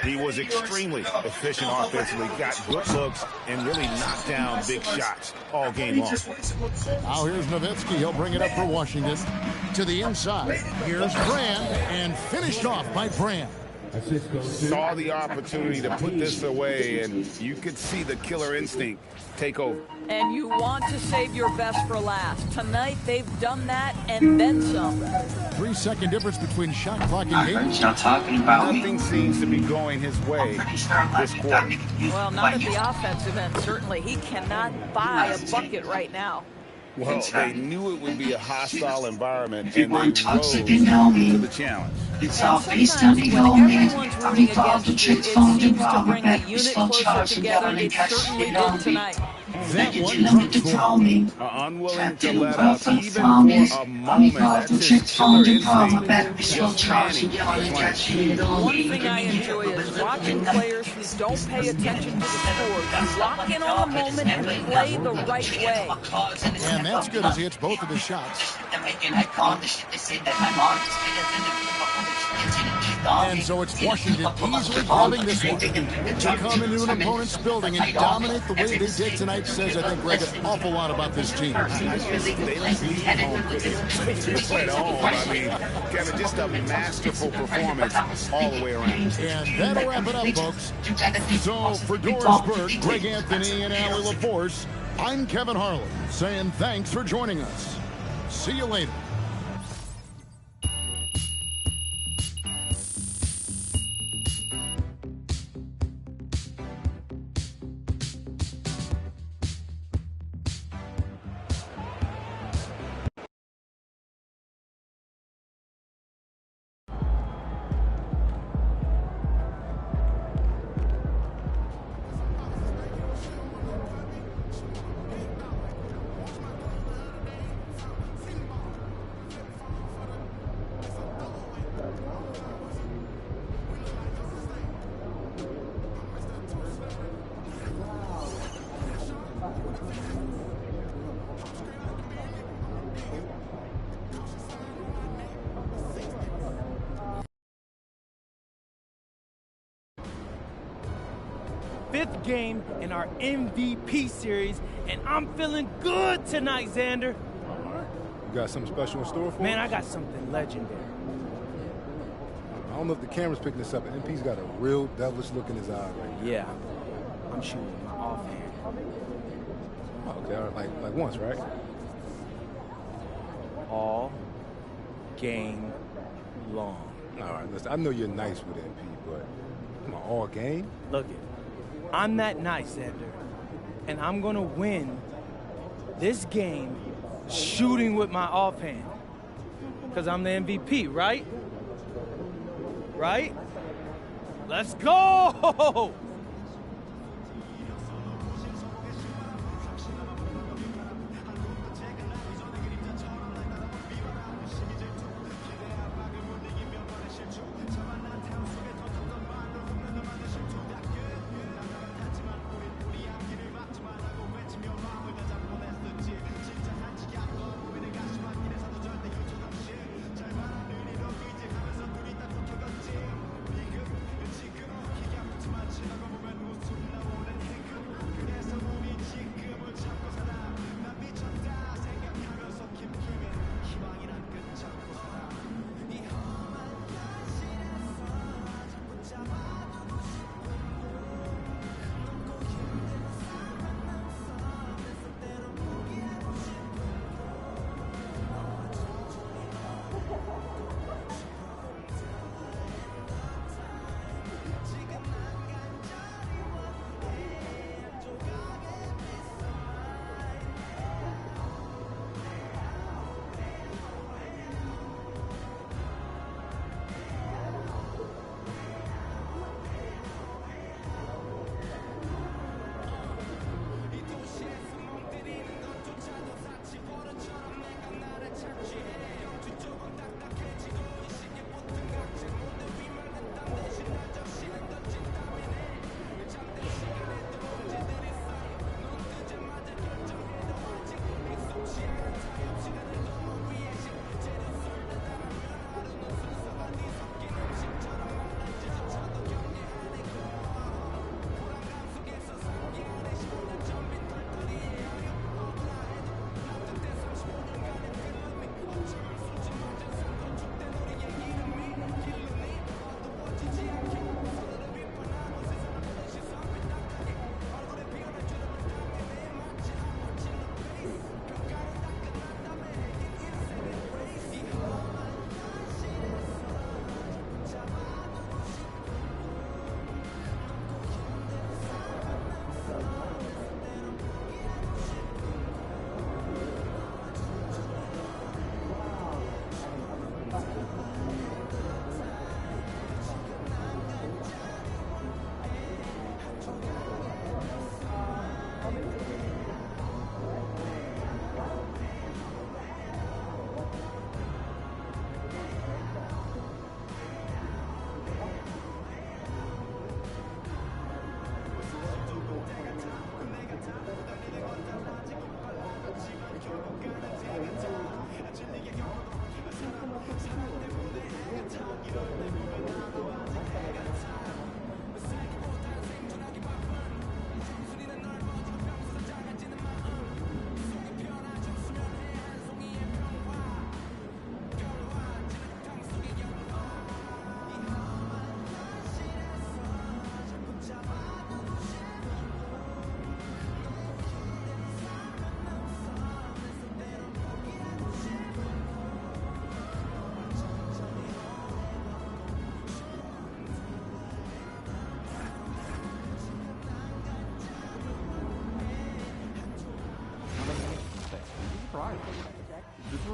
He was extremely efficient offensively, got good looks, and really knocked down big shots all game long. Now here's Nowitzki. He'll bring it up for Washington. To the inside. Here's Brand, and finished off by Brand. Saw the opportunity to put this away, and you could see the killer instinct take over. And you want to save your best for last. Tonight, they've done that and then some. 3-second difference between shot clock and game. Y'all talking about Nothing seems to be going his way this quarter. Well, not at the offensive end, certainly. He cannot buy a bucket right now. Well, they knew it would be a hostile environment, and they rose to the challenge. It's all based on the only the chicks found in Robert back was still charged together and catching it on me. That one Limit to throw me. Unwilling to let up even for a moment. That's his killer instinct. Just One thing I enjoy is watching players who don't pay attention to the score, lock in on the moment and play the right way. And that's good as he hits both of his shots. And so it's Washington easily grabbing this one. To come into an opponent's building and dominate the way they did tonight says, I think, Greg, an awful lot about this team. They don't leave home to play at home. I mean, Kevin, just a masterful performance all the way around. And that'll wrap it up, folks. So for Doris Burke, Greg Anthony, and Allie LaForce, I'm Kevin Harlan saying thanks for joining us. See you later. Fifth game in our MVP series, and I'm feeling good tonight, Xander. All right. You got something special in store for Man, us? I got something legendary. I don't know if the camera's picking this up, but MP's got a real devilish look in his eye right now. Yeah, I'm shooting my offhand. Okay, all right, like once, right? All game long. All right, listen, I know you're nice with MP, but come on, all game? Look it. I'm that nice, Xander, and I'm gonna win this game shooting with my offhand, because I'm the MVP, right? Right? Let's go!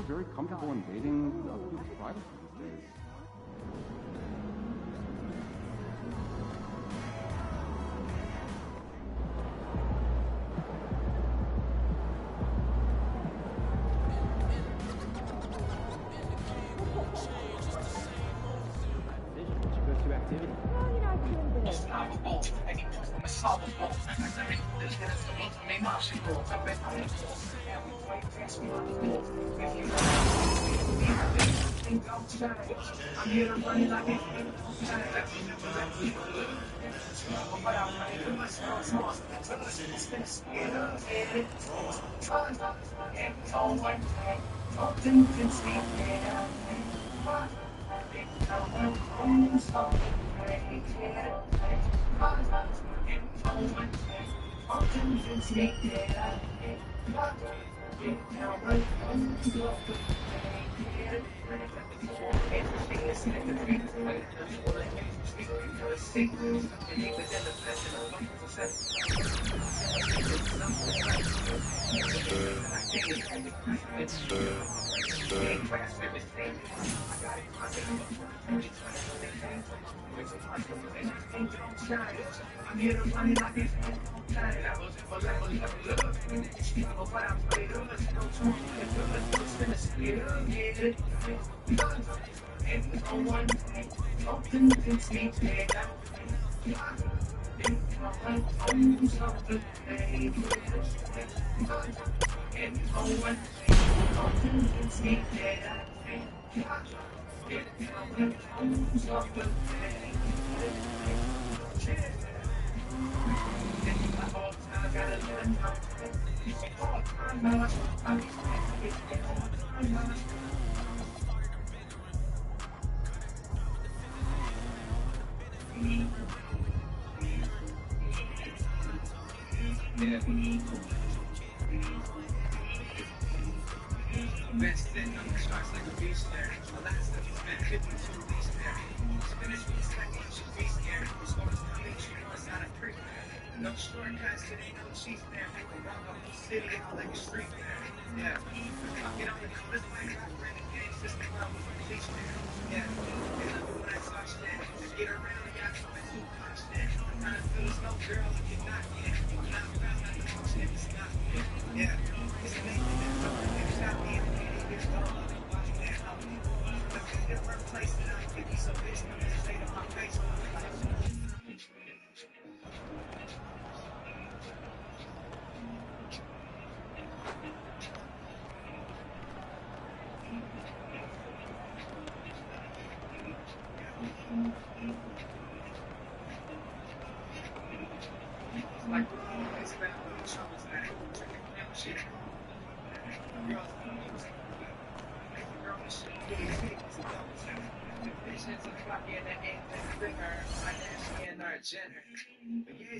feel very comfortable invading people's privacy these days. I'm here to run it like it. I'm here to run it like it. Best sitting on the sharks like a beach there. The last of these men hit me to release there. Finish me second, you should be scared. Sports coming, shooting us out of creek. No shortcuts, it ain't no cheese there. Make a walk up the city out like a street there. Yeah, I'll get on the this way, I ran the game system out with the police there. Yeah, they love me when I talk shit. Just get around, y'all coming too much shit. I'm trying to feel no girl, if you're not yet. I'm not found out the shit, it's not yet. Yeah, it's amazing. It's not me.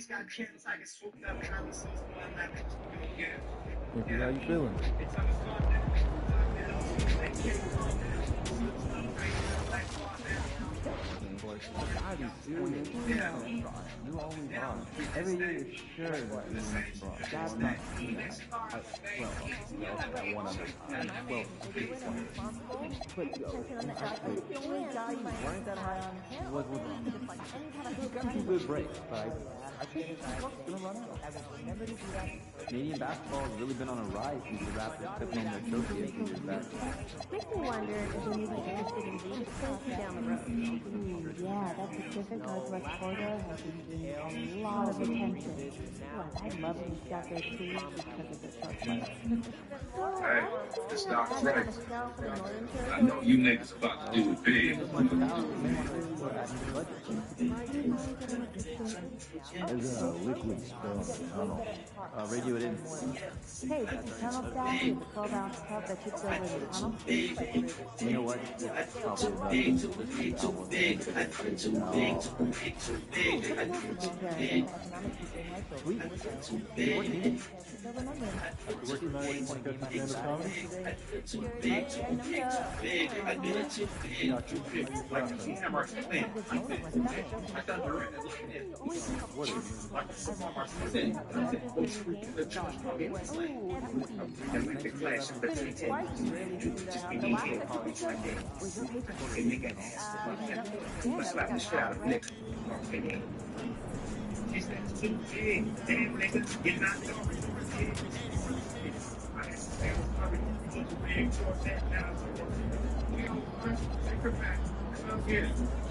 Got kids, I get swooped up, conversations, Nicky, how you feeling? I'd be serious. You always are. Every year it's sure that you win bro. That's not true. Well, one other time. Well, but the only guy you weren't that high on was with got some good breaks, but I think it's gonna run out. Canadian basketball has really been on a rise since the Raptors took home their trophy a few years back. Makes me wonder if you'll be interested in being closer down the road. Yeah, that Pacific Northwest corridor has been getting a lot of attention. Look, I'd love to be out there too because of the short flights. Hey, it's Dr. Dre. I know you niggas about to do it big. There's a liquid spill in the tunnel. Radio it in. Hey, this is Tunnel Staff, the 12-ounce cup that tips over the tunnel. You know what? It's probably What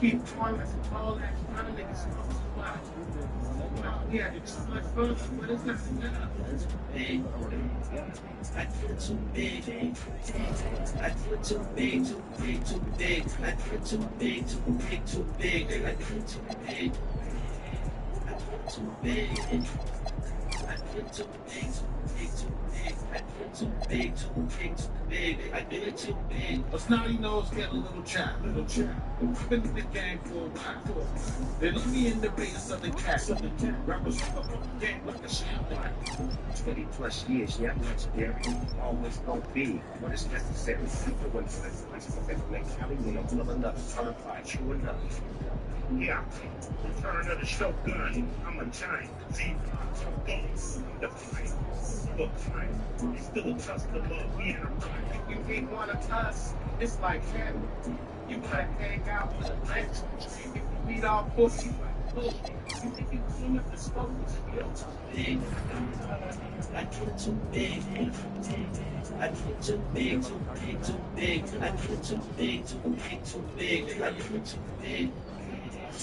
Keep going all that kind of niggas. Yeah, it's too much fun, but it's not enough. I feel too big. I feel too big, too big, too big. I feel too big, too big, too big. I feel too big. I feel too big. I feel too big, too big, too big. I feel too big, too big, too big. I feel too big. A snotty nose get a little chap. I've been in the game for a while. They let me in the base of the cat. Rappers fuck up the game like a shotgun. 20 plus years, yeah, I'm legendary. Always gon' be what is necessary. When I'm pulling up, certified true enough. Yeah, return of the Shogun. I'm a giant. The fight. Look, fine. It's still a customer. We in a ride. You ain't one of us. It's like heaven. You gotta hang out with a legend. If you meet all pussy like bullshit, you think you clean up the smoke? You're too big. I get too big. I get too big, too big, too big. I get too big, too big, too big. I get too big. I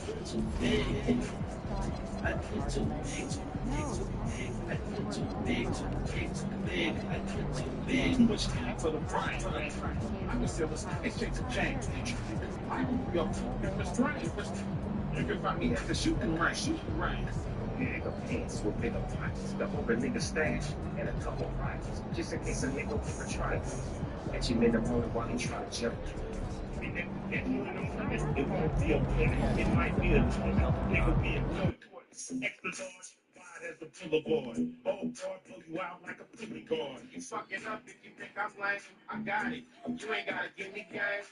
get too big. I get too big, too big, too big. I get too big, too big, too big. I get too big. Too much time for the grind. I can sell this. Exchange of change. Yo, Mr. Ryan, you can find me at the shooting range. Bigger pants with bigger pockets, the over nigga stash, and a couple rifles, just in case a nigga ever try to. And she made a motor while he try to jump. It won't be a point, it might be a joint. Nigga be a joint. Extra large, wide as the boulevard. Old boy pull you out like a pulley guard. You fucking up if you think I'm lame. I got it. You ain't gotta give me gas.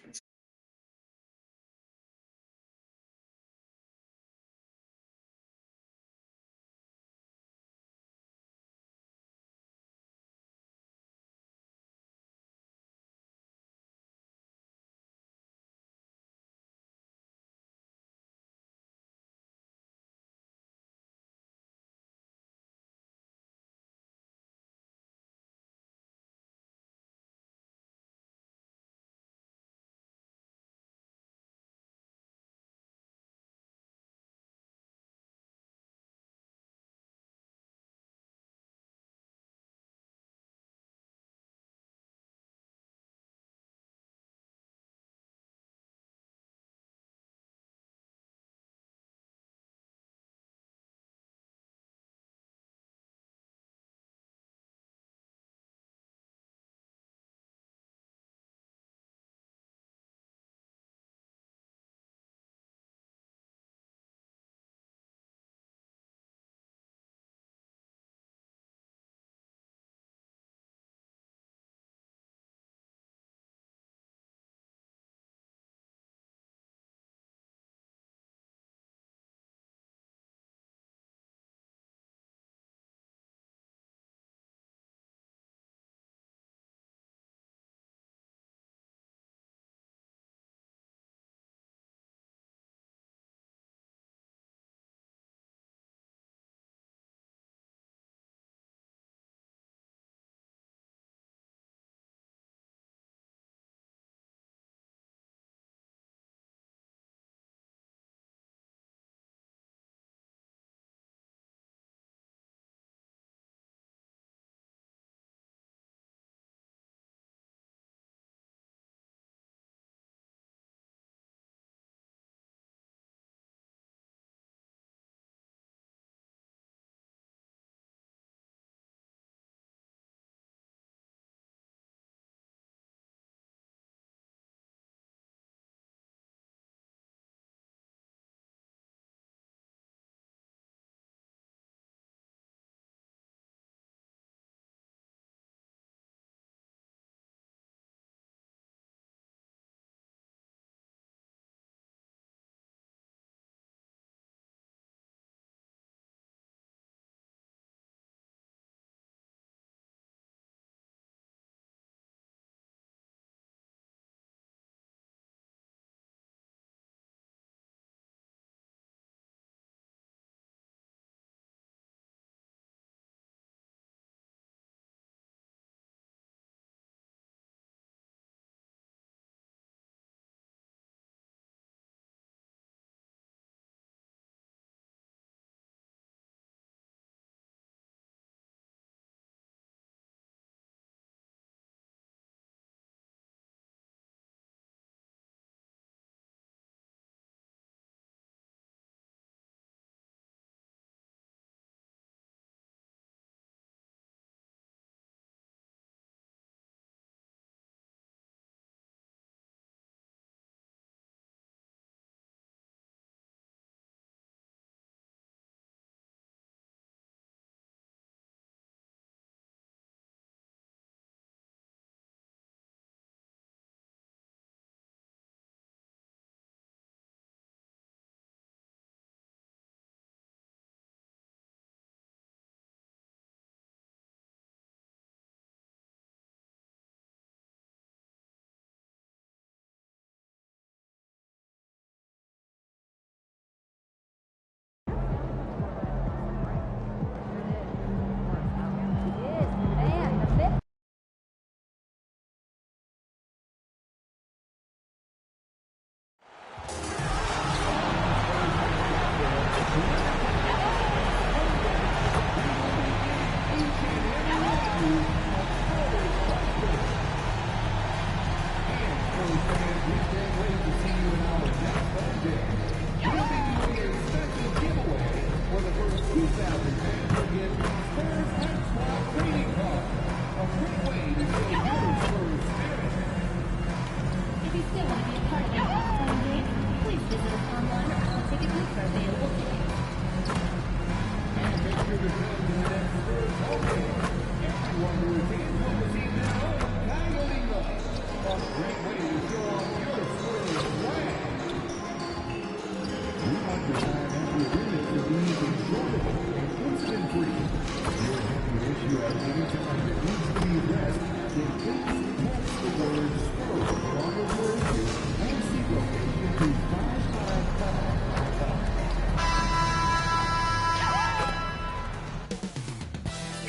If you still want to be a part of the upcoming game, please visit us online or call Ticket Booth for available tickets.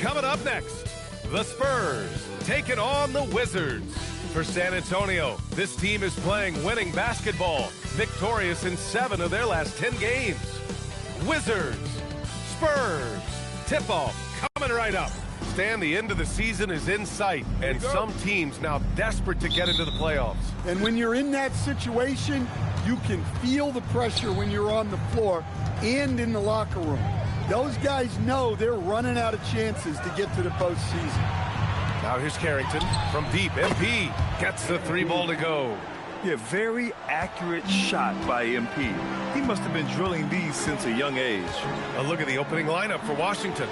Coming up next, the Spurs taking on the Wizards. For San Antonio, this team is playing winning basketball, victorious in 7 of their last 10 games. Wizards, Spurs, tip-off coming right up. Stan, the end of the season is in sight, and some teams now desperate to get into the playoffs. And when you're in that situation, you can feel the pressure when you're on the floor and in the locker room. Those guys know they're running out of chances to get to the postseason. Now here's Carrington from deep. MP gets the 3-ball to go. Yeah, very accurate shot by MP. He must have been drilling these since a young age. A look at the opening lineup for Washington.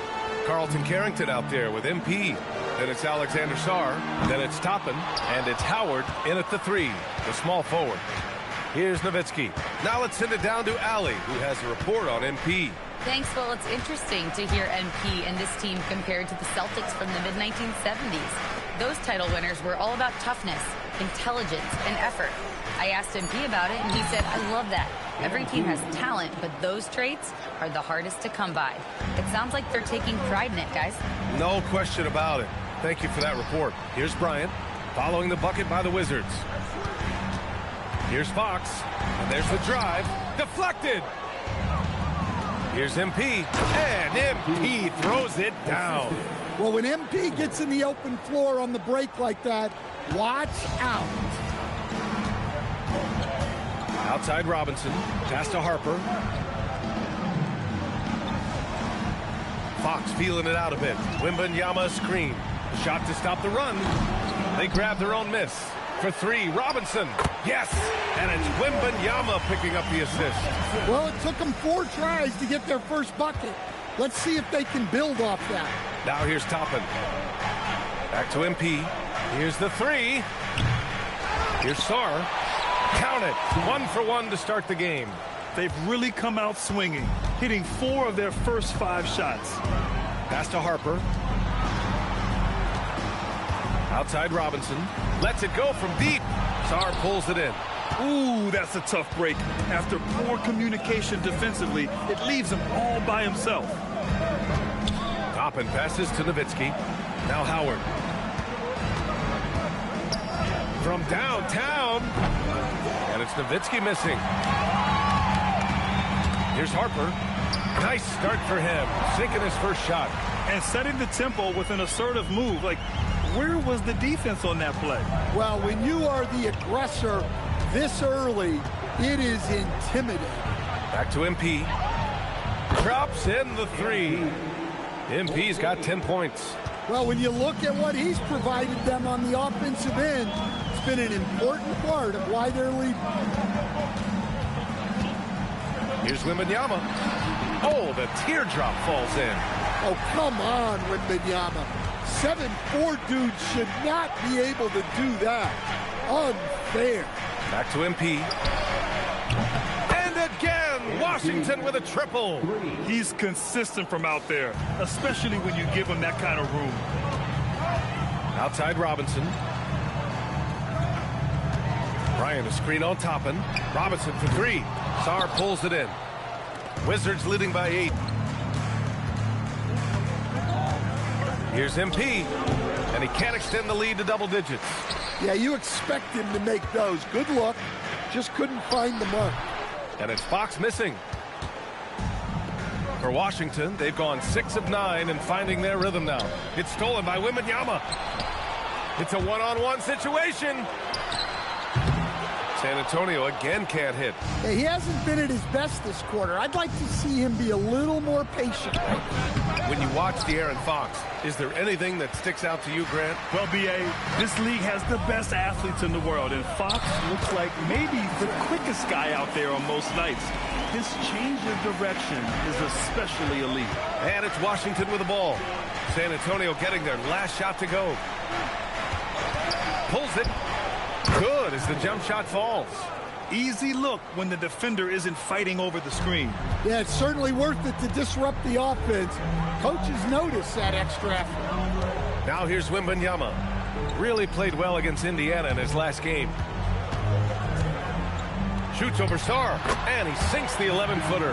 Carlton Carrington out there with MP. Then it's Alexander Sarr. Then it's Toppin. And it's Howard in at the 3, the small forward. Here's Nowitzki. Now let's send it down to Allie, who has a report on MP. Thanks. Well, it's interesting to hear MP and this team compared to the Celtics from the mid-1970s. Those title winners were all about toughness, intelligence, and effort. I asked MP about it, and he said, I love that. Every team has talent, but those traits are the hardest to come by. It sounds like they're taking pride in it, guys. No question about it. Thank you for that report. Here's Bryant, following the bucket by the Wizards. Here's Fox, and there's the drive. Deflected! Here's MP, and MP throws it down. Well, when MP gets in the open floor on the break like that, watch out. Outside Robinson, pass to Harper. Fox feeling it out a bit. Wembanyama screen. Shot to stop the run. They grab their own miss. For 3, Robinson. Yes! And it's Wembanyama picking up the assist. Well, it took them 4 tries to get their first bucket. Let's see if they can build off that. Now here's Toppin. Back to MP. Here's the 3. Here's Sarr. Count it. 1 for 1 to start the game. They've really come out swinging, hitting 4 of their first 5 shots. Pass to Harper. Outside Robinson. Lets it go from deep. Sarr pulls it in. Ooh, that's a tough break. After poor communication defensively, it leaves him all by himself. Toppin passes to Nowitzki. Now Howard. From downtown. And it's Nowitzki missing. Here's Harper. Nice start for him. Sinking his first shot. And setting the tempo with an assertive move. Like, where was the defense on that play? Well, when you are the aggressor this early, it is intimidating. Back to MP. Drops in the 3. MP's got 10 points. Well, when you look at what he's provided them on the offensive end, it's been an important part of why they're leading. Here's Wembanyama. Oh, the teardrop falls in. Oh, come on, Wembanyama. 7'4" dudes should not be able to do that. Unfair. Back to MP. And again, Washington with a triple. He's consistent from out there, especially when you give him that kind of room. Outside Robinson. Bryant a screen on Toppin. Robinson for 3. Sarr pulls it in. Wizards leading by 8. Here's MP, and he can't extend the lead to double digits. Yeah, you expect him to make those. Good look. Just couldn't find the mark. And it's Fox missing. For Washington, they've gone 6 of 9 and finding their rhythm now. It's stolen by Wembanyama. It's a one-on-one situation. San Antonio again can't hit. Yeah, he hasn't been at his best this quarter. I'd like to see him be a little more patient. When you watch De'Aaron Fox, is there anything that sticks out to you, Grant? Well, B.A., this league has the best athletes in the world, and Fox looks like maybe the quickest guy out there on most nights. His change of direction is especially elite. And it's Washington with the ball. San Antonio getting their last shot to go. Pulls it. Good as the jump shot falls. Easy look when the defender isn't fighting over the screen. Yeah, it's certainly worth it to disrupt the offense. Coaches notice that extra effort. Now here's Wembanyama. Really played well against Indiana in his last game. Shoots over Sarr, and he sinks the 11-footer.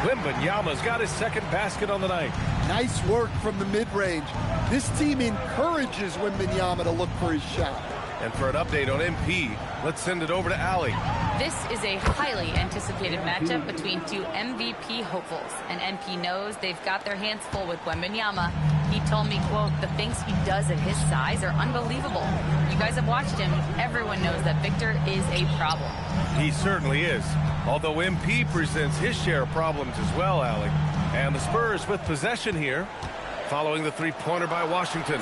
Wembanyama's got his second basket on the night. Nice work from the mid-range. This team encourages Wembanyama to look for his shot. And for an update on MP, let's send it over to Allie. This is a highly anticipated matchup between two MVP hopefuls, and MP knows they've got their hands full with Wembanyama. He told me, quote, the things he does at his size are unbelievable. You guys have watched him. Everyone knows that Victor is a problem. He certainly is, although MP presents his share of problems as well, Allie. And the Spurs with possession here, following the three-pointer by Washington.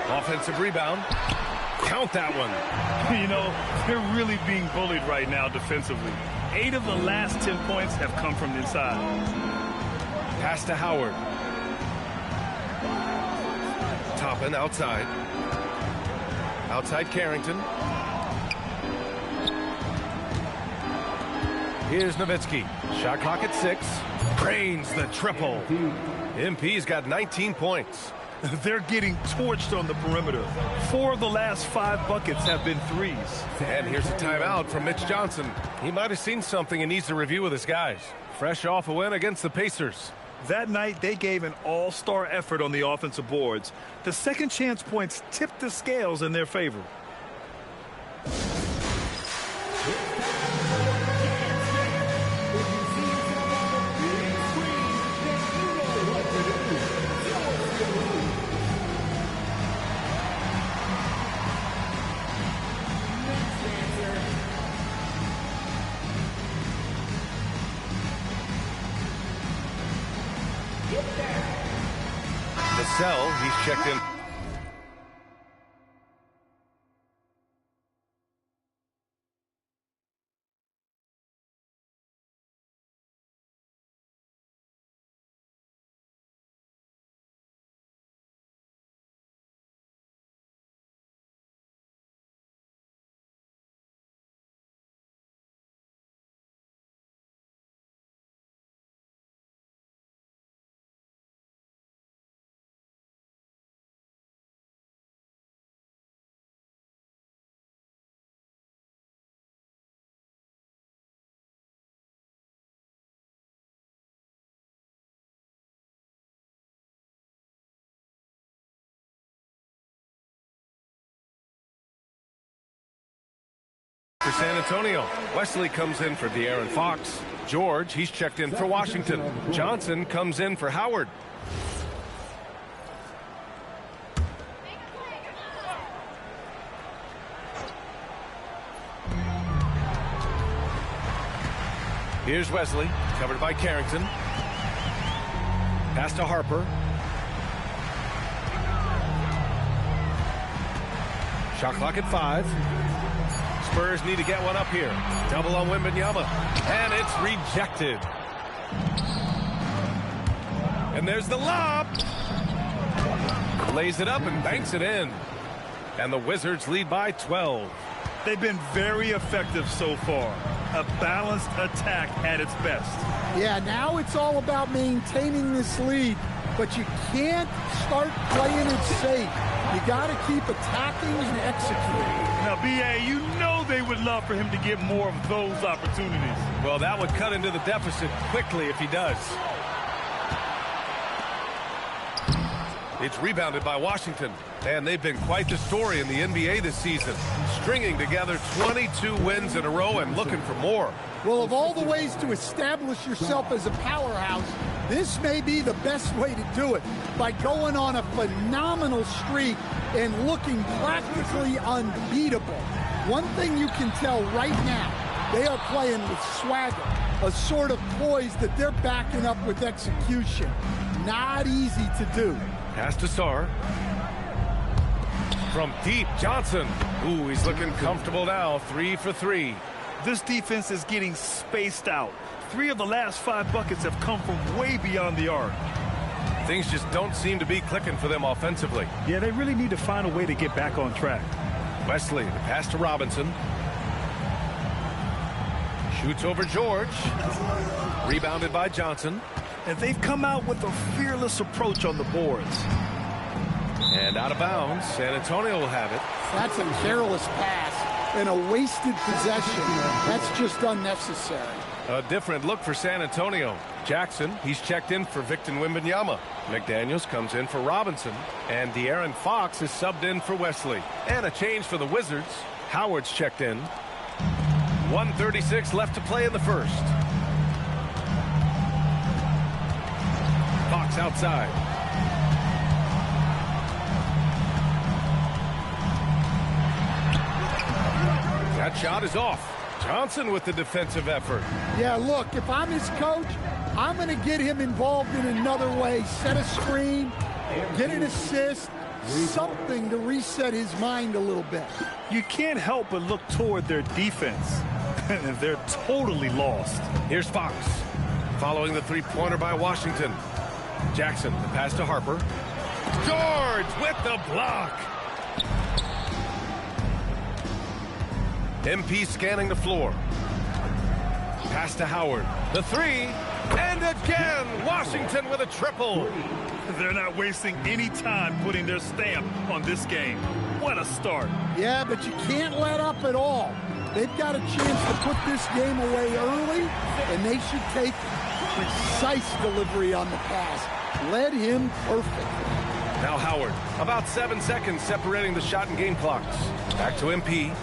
Offensive rebound. Count that one. You know, they're really being bullied right now defensively. 8 of the last 10 points have come from inside. Pass to Howard. Toppin outside. Outside Carrington. Here's Nowitzki. Shot clock at 6. Drains the triple. MP's got 19 points. They're getting torched on the perimeter. 4 of the last 5 buckets have been threes. And here's a timeout from Mitch Johnson. He might have seen something and needs to review with his guys. Fresh off a win against the Pacers. That night, they gave an all-star effort on the offensive boards. The second chance points tipped the scales in their favor. Vassell, he's checked in. For San Antonio, Wesley comes in for De'Aaron Fox. George, he's checked in for Washington. Johnson comes in for Howard. Here's Wesley, covered by Carrington. Pass to Harper. Shot clock at 5. Spurs need to get one up here. Double on Wembanyama. And it's rejected. And there's the lob. Lays it up and banks it in. And the Wizards lead by 12. They've been very effective so far. A balanced attack at its best. Yeah, now it's all about maintaining this lead. But you can't start playing it safe. You got to keep attacking and executing. Now, B.A., you know they would love for him to get more of those opportunities. Well, that would cut into the deficit quickly if he does. It's rebounded by Washington. And they've been quite the story in the NBA this season. Stringing together 22 wins in a row and looking for more. Well, of all the ways to establish yourself as a powerhouse, this may be the best way to do it, by going on a phenomenal streak and looking practically unbeatable. One thing you can tell right now, they are playing with swagger, a sort of poise that they're backing up with execution. Not easy to do. Pass to Sarr. From deep, Johnson. Ooh, he's looking comfortable now. 3 for 3. This defense is getting spaced out. 3 of the last 5 buckets have come from way beyond the arc. Things just don't seem to be clicking for them offensively. Yeah, they really need to find a way to get back on track. Wesley, the pass to Robinson. Shoots over George. Rebounded by Johnson. And they've come out with a fearless approach on the boards. And out of bounds. San Antonio will have it. That's a careless pass and a wasted possession. That's just unnecessary. A different look for San Antonio. Jackson, he's checked in for Victor Wembanyama. McDaniels comes in for Robinson. And De'Aaron Fox is subbed in for Wesley. And a change for the Wizards. Howard's checked in. 1:36 left to play in the first. Fox outside. That shot is off. Johnson with the defensive effort. Yeah, look, if I'm his coach, I'm going to get him involved in another way. Set a screen, get an assist, something to reset his mind a little bit. You can't help but look toward their defense. And they're totally lost. Here's Fox. Following the three-pointer by Washington. Jackson, the pass to Harper. George with the block. MP scanning the floor. Pass to Howard. The three. And again, Washington with a triple. They're not wasting any time putting their stamp on this game. What a start. Yeah, but you can't let up at all. They've got a chance to put this game away early, and they should take precise delivery on the pass. Led him perfectly. Now Howard, about 7 seconds separating the shot and game clocks. Back to MP.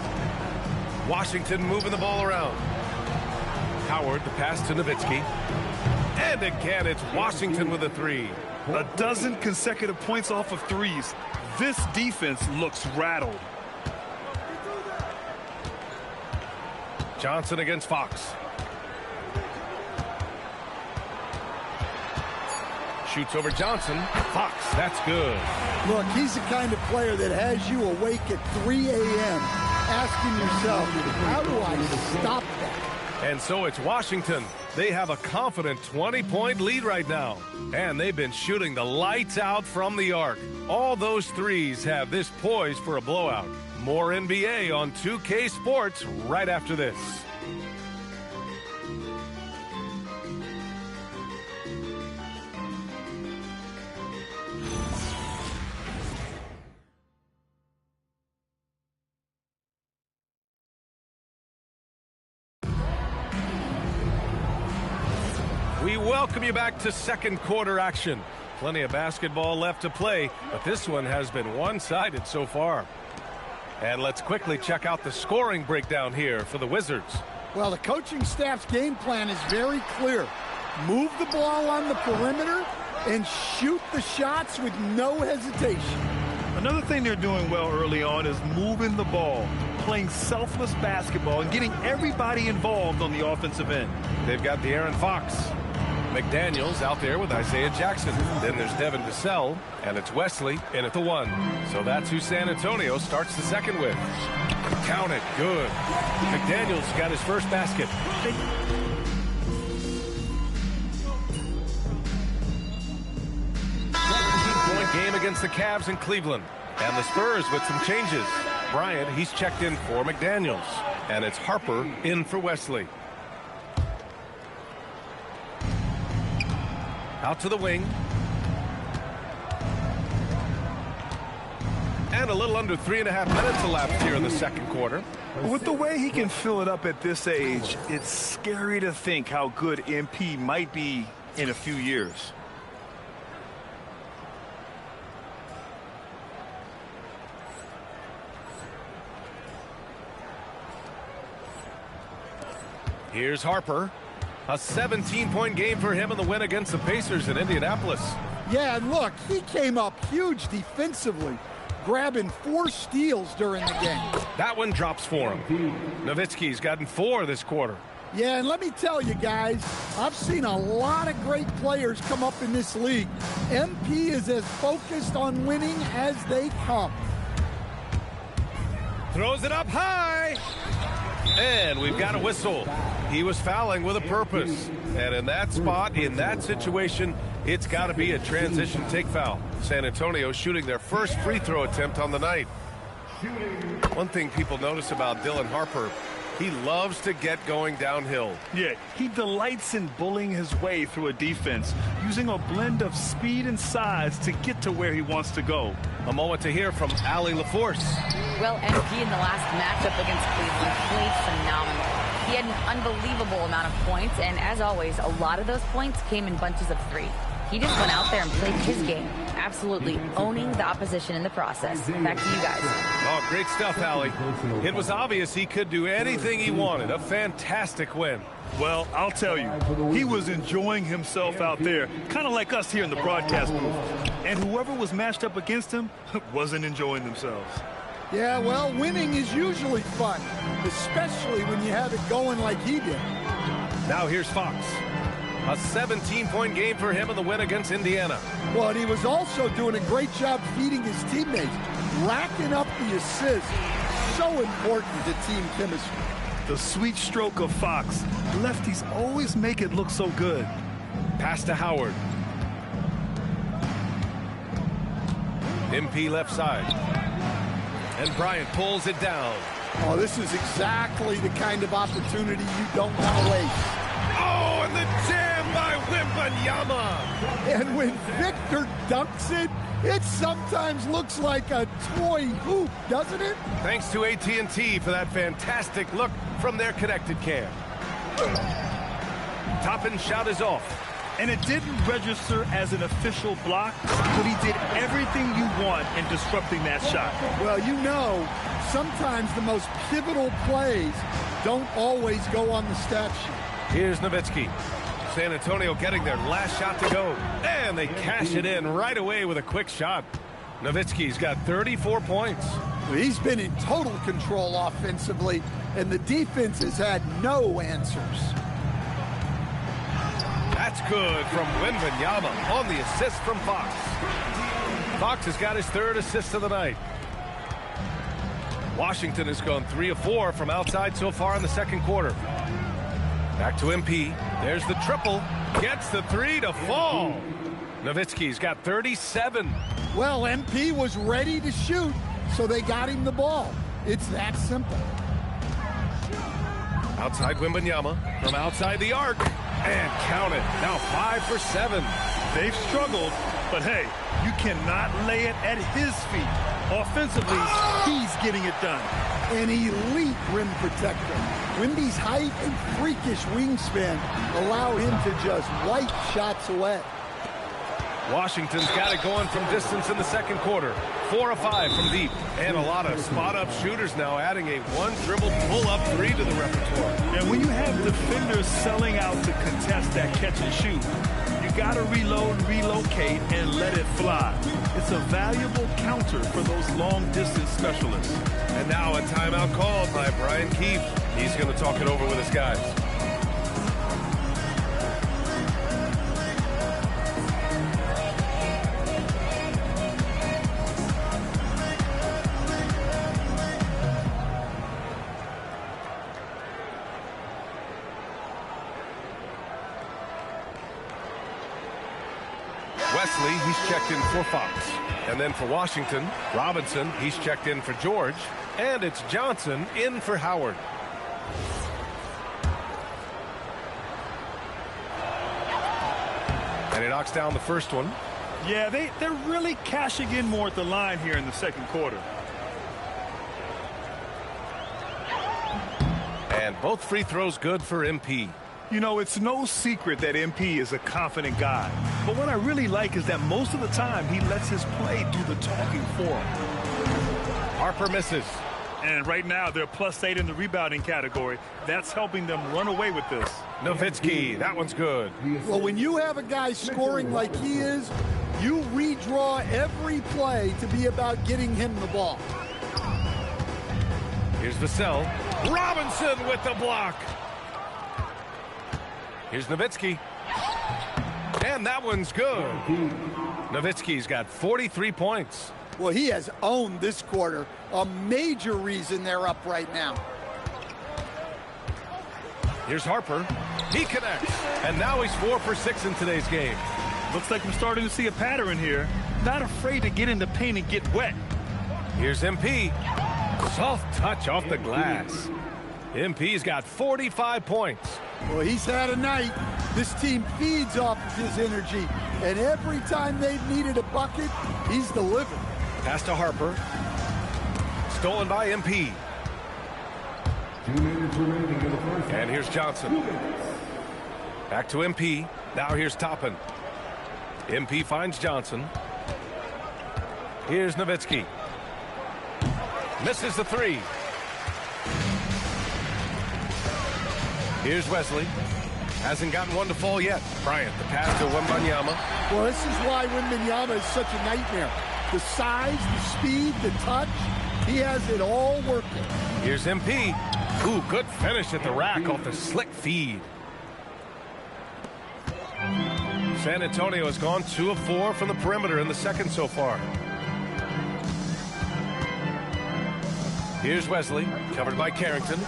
Washington moving the ball around. Howard, the pass to Nowitzki. And again, it's Washington with a three. A dozen consecutive points off of threes. This defense looks rattled. Johnson against Fox. Shoots over Johnson. Fox, that's good. Look, he's the kind of player that has you awake at 3 a.m. asking yourself, how do I stop that? And so it's Washington. They have a confident 20-point lead right now. And they've been shooting the lights out from the arc. All those threes have this poised for a blowout. More NBA on 2K Sports right after this. We welcome you back to second quarter action. Plenty of basketball left to play, but this one has been one-sided so far. And let's quickly check out the scoring breakdown here for the Wizards. Well, the coaching staff's game plan is very clear. Move the ball on the perimeter and shoot the shots with no hesitation. Another thing they're doing well early on is moving the ball, playing selfless basketball, and getting everybody involved on the offensive end. They've got De'Aaron Fox. McDaniels out there with Isaiah Jackson. Then there's Devin Vassell, and it's Wesley in at the one. So that's who San Antonio starts the second with. Count it. Good. McDaniels got his first basket. 17-point game against the Cavs in Cleveland. And the Spurs with some changes. Bryant, he's checked in for McDaniels. And it's Harper in for Wesley. Out to the wing. And a little under 3.5 minutes elapsed here in the second quarter. With the way he can fill it up at this age, it's scary to think how good MP might be in a few years. Here's Harper. A 17-point game for him in the win against the Pacers in Indianapolis. Yeah, and look, he came up huge defensively. grabbing 4 steals during the game. That one drops for him. Nowitzki's gotten 4 this quarter. Yeah, and let me tell you guys, I've seen a lot of great players come up in this league. MP is as focused on winning as they come. Throws it up high. And we've got a whistle. He was fouling with a purpose. And in that spot, in that situation, it's got to be a transition take foul. San Antonio shooting their first free throw attempt on the night. One thing people notice about Dylan Harper, he loves to get going downhill. Yeah, he delights in bullying his way through a defense, using a blend of speed and size to get to where he wants to go. A moment to hear from Allie LaForce. Well, MP in the last matchup against Cleveland played phenomenal. He had an unbelievable amount of points, and as always, a lot of those points came in bunches of 3. He just went out there and played his game, absolutely owning the opposition in the process. Back to you guys. Oh, great stuff, Allie. It was obvious he could do anything he wanted. A fantastic win. Well, I'll tell you, he was enjoying himself out there, kind of like us here in the broadcast booth. And whoever was matched up against him wasn't enjoying themselves. Yeah, well, winning is usually fun, especially when you have it going like he did. Now here's Fox. A 17-point game for him in the win against Indiana. Well, and he was also doing a great job feeding his teammates, racking up the assists. So important to team chemistry. The sweet stroke of Fox. Lefties always make it look so good. Pass to Howard. MP left side. And Bryant pulls it down. Oh, this is exactly the kind of opportunity you don't want to waste. Oh, and the jam by Wembanyama. And when Victor dunks it, it sometimes looks like a toy hoop, doesn't it? Thanks to AT&T for that fantastic look from their connected cam. Toppin shot is off. And it didn't register as an official block, but he did everything you want in disrupting that shot. Well, you know, sometimes the most pivotal plays don't always go on the stat sheet. Here's Nowitzki. San Antonio getting their last shot to go. And they cash it in right away with a quick shot. Nowitzki's got 34 points. He's been in total control offensively, and the defense has had no answers. That's good from Wembanyama on the assist from Fox. Fox has got his 3rd assist of the night. Washington has gone 3 of 4 from outside so far in the second quarter. Back to MP. There's the triple. Gets the 3 to fall. Nowitzki's got 37. Well, MP was ready to shoot, so they got him the ball. It's that simple. Outside Wembanyama from outside the arc. And count it. Now 5 for 7. They've struggled, but hey, you cannot lay it at his feet. Offensively, he's getting it done. An elite rim protector. Wemby's height and freakish wingspan allow him to just wipe shots away. Washington's got it going from distance in the second quarter. 4 of 5 from deep. And a lot of spot-up shooters now adding a one-dribble pull-up 3 to the repertoire. And when you have defenders selling out to contest that catch and shoot, you got to reload, relocate, and let it fly. It's a valuable counter for those long-distance specialists. And now a timeout called by Brian Keefe. He's going to talk it over with his guys. Wesley, he's checked in for Fox. And then for Washington, Robinson, he's checked in for George. And it's Johnson in for Howard. And he knocks down the first one. Yeah, they're really cashing in more at the line here in the second quarter. And both free throws good for MP. You know, it's no secret that MP is a confident guy. But what I really like is that most of the time he lets his play do the talking for him. Harper misses. And right now they're +8 in the rebounding category. That's helping them run away with this. Nowitzki, that one's good. Well, when you have a guy scoring like he is, you redraw draw every play to be about getting him the ball. Here's Vassell. Robinson with the block. Here's Nowitzki. And that one's good. Nowitzki's got 43 points. Well, he has owned this quarter. A major reason they're up right now. Here's Harper. He connects. And now he's 4 for 6 in today's game. Looks like we're starting to see a pattern here. Not afraid to get in the paint and get wet. Here's MP. Soft touch off the glass. MP's got 45 points. Well, he's had a night. This team feeds off of his energy. And every time they've needed a bucket, he's delivered. Pass to Harper. Stolen by MP. 2 minutes remaining in the first. And here's Johnson. Back to MP. Now here's Toppin. MP finds Johnson. Here's Nowitzki. Misses the 3. Here's Wesley. Hasn't gotten one to fall yet. Bryant, the pass to Wembanyama. Well, this is why Wembanyama is such a nightmare. The size, the speed, the touch. He has it all working. Here's MP. Ooh, good finish at the rack off the slick feed. San Antonio has gone 2 of 4 from the perimeter in the second so far. Here's Wesley, covered by Carrington.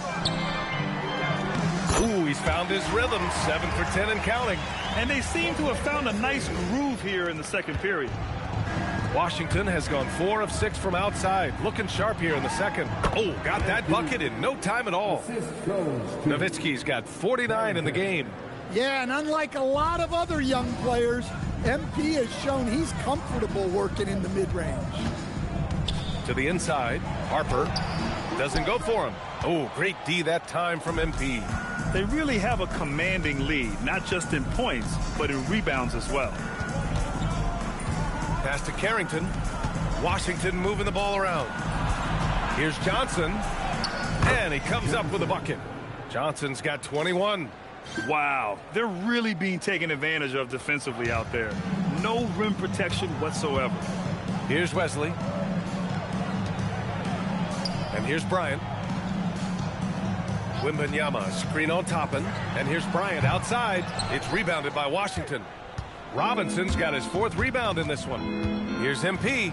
Ooh, he's found his rhythm, 7 for 10 and counting. And they seem to have found a nice groove here in the second period. Washington has gone 4 of 6 from outside, looking sharp here in the second. Oh, got that bucket in no time at all. Nowitzki's got 49 in the game. Yeah, and unlike a lot of other young players, MP has shown he's comfortable working in the mid-range. To the inside, Harper doesn't go for him. Oh, great D that time from MP. They really have a commanding lead, not just in points, but in rebounds as well. Pass to Carrington. Washington moving the ball around. Here's Johnson. And he comes up with a bucket. Johnson's got 21. Wow, they're really being taken advantage of defensively out there. No rim protection whatsoever. Here's Wesley. And here's Bryant. Wembanyama, screen on Toppin. And here's Bryant outside. It's rebounded by Washington. Robinson's got his 4th rebound in this one. Here's MP.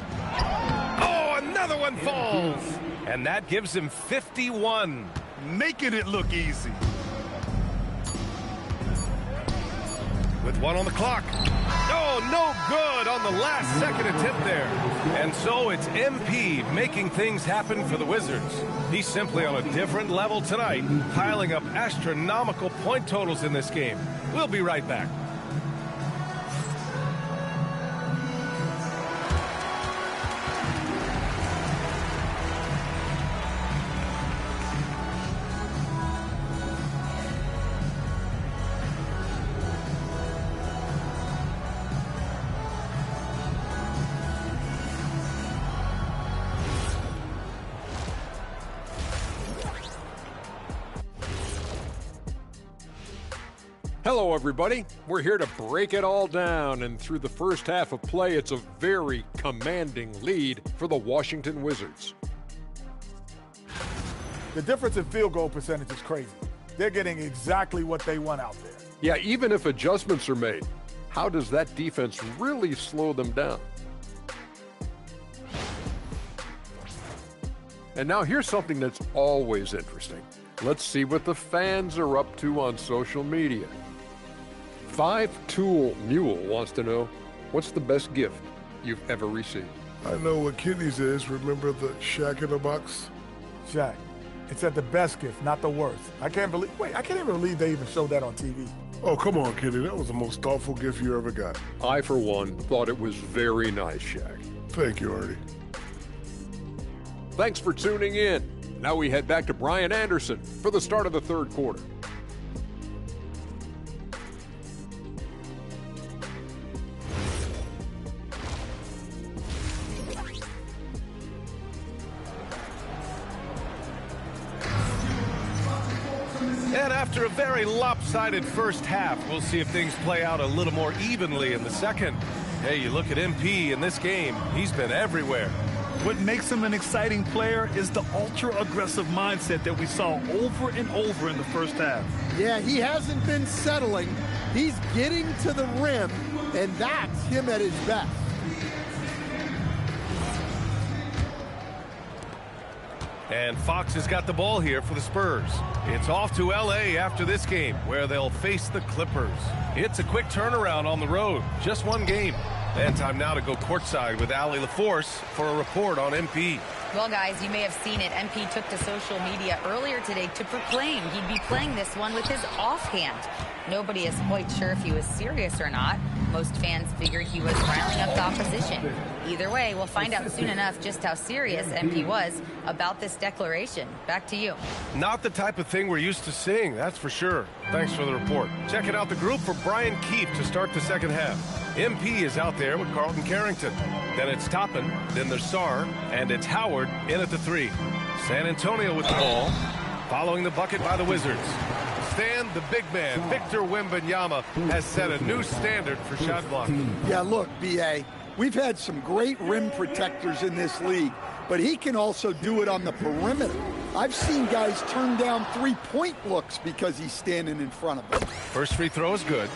Oh, another one falls. And that gives him 51. Making it look easy. With 1 on the clock. Oh, no good on the last second attempt there. And so it's MP making things happen for the Wizards. He's simply on a different level tonight, piling up astronomical point totals in this game. We'll be right back. Hello, everybody. We're here to break it all down, and through the first half of play, it's a very commanding lead for the Washington Wizards. The difference in field goal percentage is crazy. They're getting exactly what they want out there. Yeah, even if adjustments are made, how does that defense really slow them down? And now here's something that's always interesting. Let's see what the fans are up to on social media. 5-Tool Mule wants to know, what's the best gift you've ever received? I know what Kenny's is. Remember the Shaq in the box? Shaq. It said the best gift, not the worst. I can't even believe they even showed that on TV. Oh, come on, Kenny. That was the most thoughtful gift you ever got. I, for one, thought it was very nice, Shaq. Thank you, Artie. Thanks for tuning in. Now we head back to Brian Anderson for the start of the third quarter. And after a very lopsided first half, we'll see if things play out a little more evenly in the second. Hey, you look at MP in this game, he's been everywhere. What makes him an exciting player is the ultra-aggressive mindset that we saw over and over in the first half. Yeah, he hasn't been settling. He's getting to the rim, and that's him at his best. And Fox has got the ball here for the Spurs. It's off to L.A. after this game, where they'll face the Clippers. It's a quick turnaround on the road. Just one game. And time now to go courtside with Allie LaForce for a report on MP. Well, guys, you may have seen it. MP took to social media earlier today to proclaim he'd be playing this one with his offhand. Nobody is quite sure if he was serious or not. Most fans figured he was riling up the opposition. Either way, we'll find out soon enough just how serious MP was about this declaration. Back to you. Not the type of thing we're used to seeing, that's for sure. Thanks for the report. Checking out the group for Brian Keefe to start the second half. MP is out there with Carlton Carrington. Then it's Toppin, then there's Sarr, and it's Howard in at the 3. San Antonio with the ball, following the bucket by the Wizards. Stan, the big man, Victor Wembanyama, has set a new standard for shot blocking. Yeah, look, B.A., we've had some great rim protectors in this league, but he can also do it on the perimeter. I've seen guys turn down three-point looks because he's standing in front of them. First free throw is good.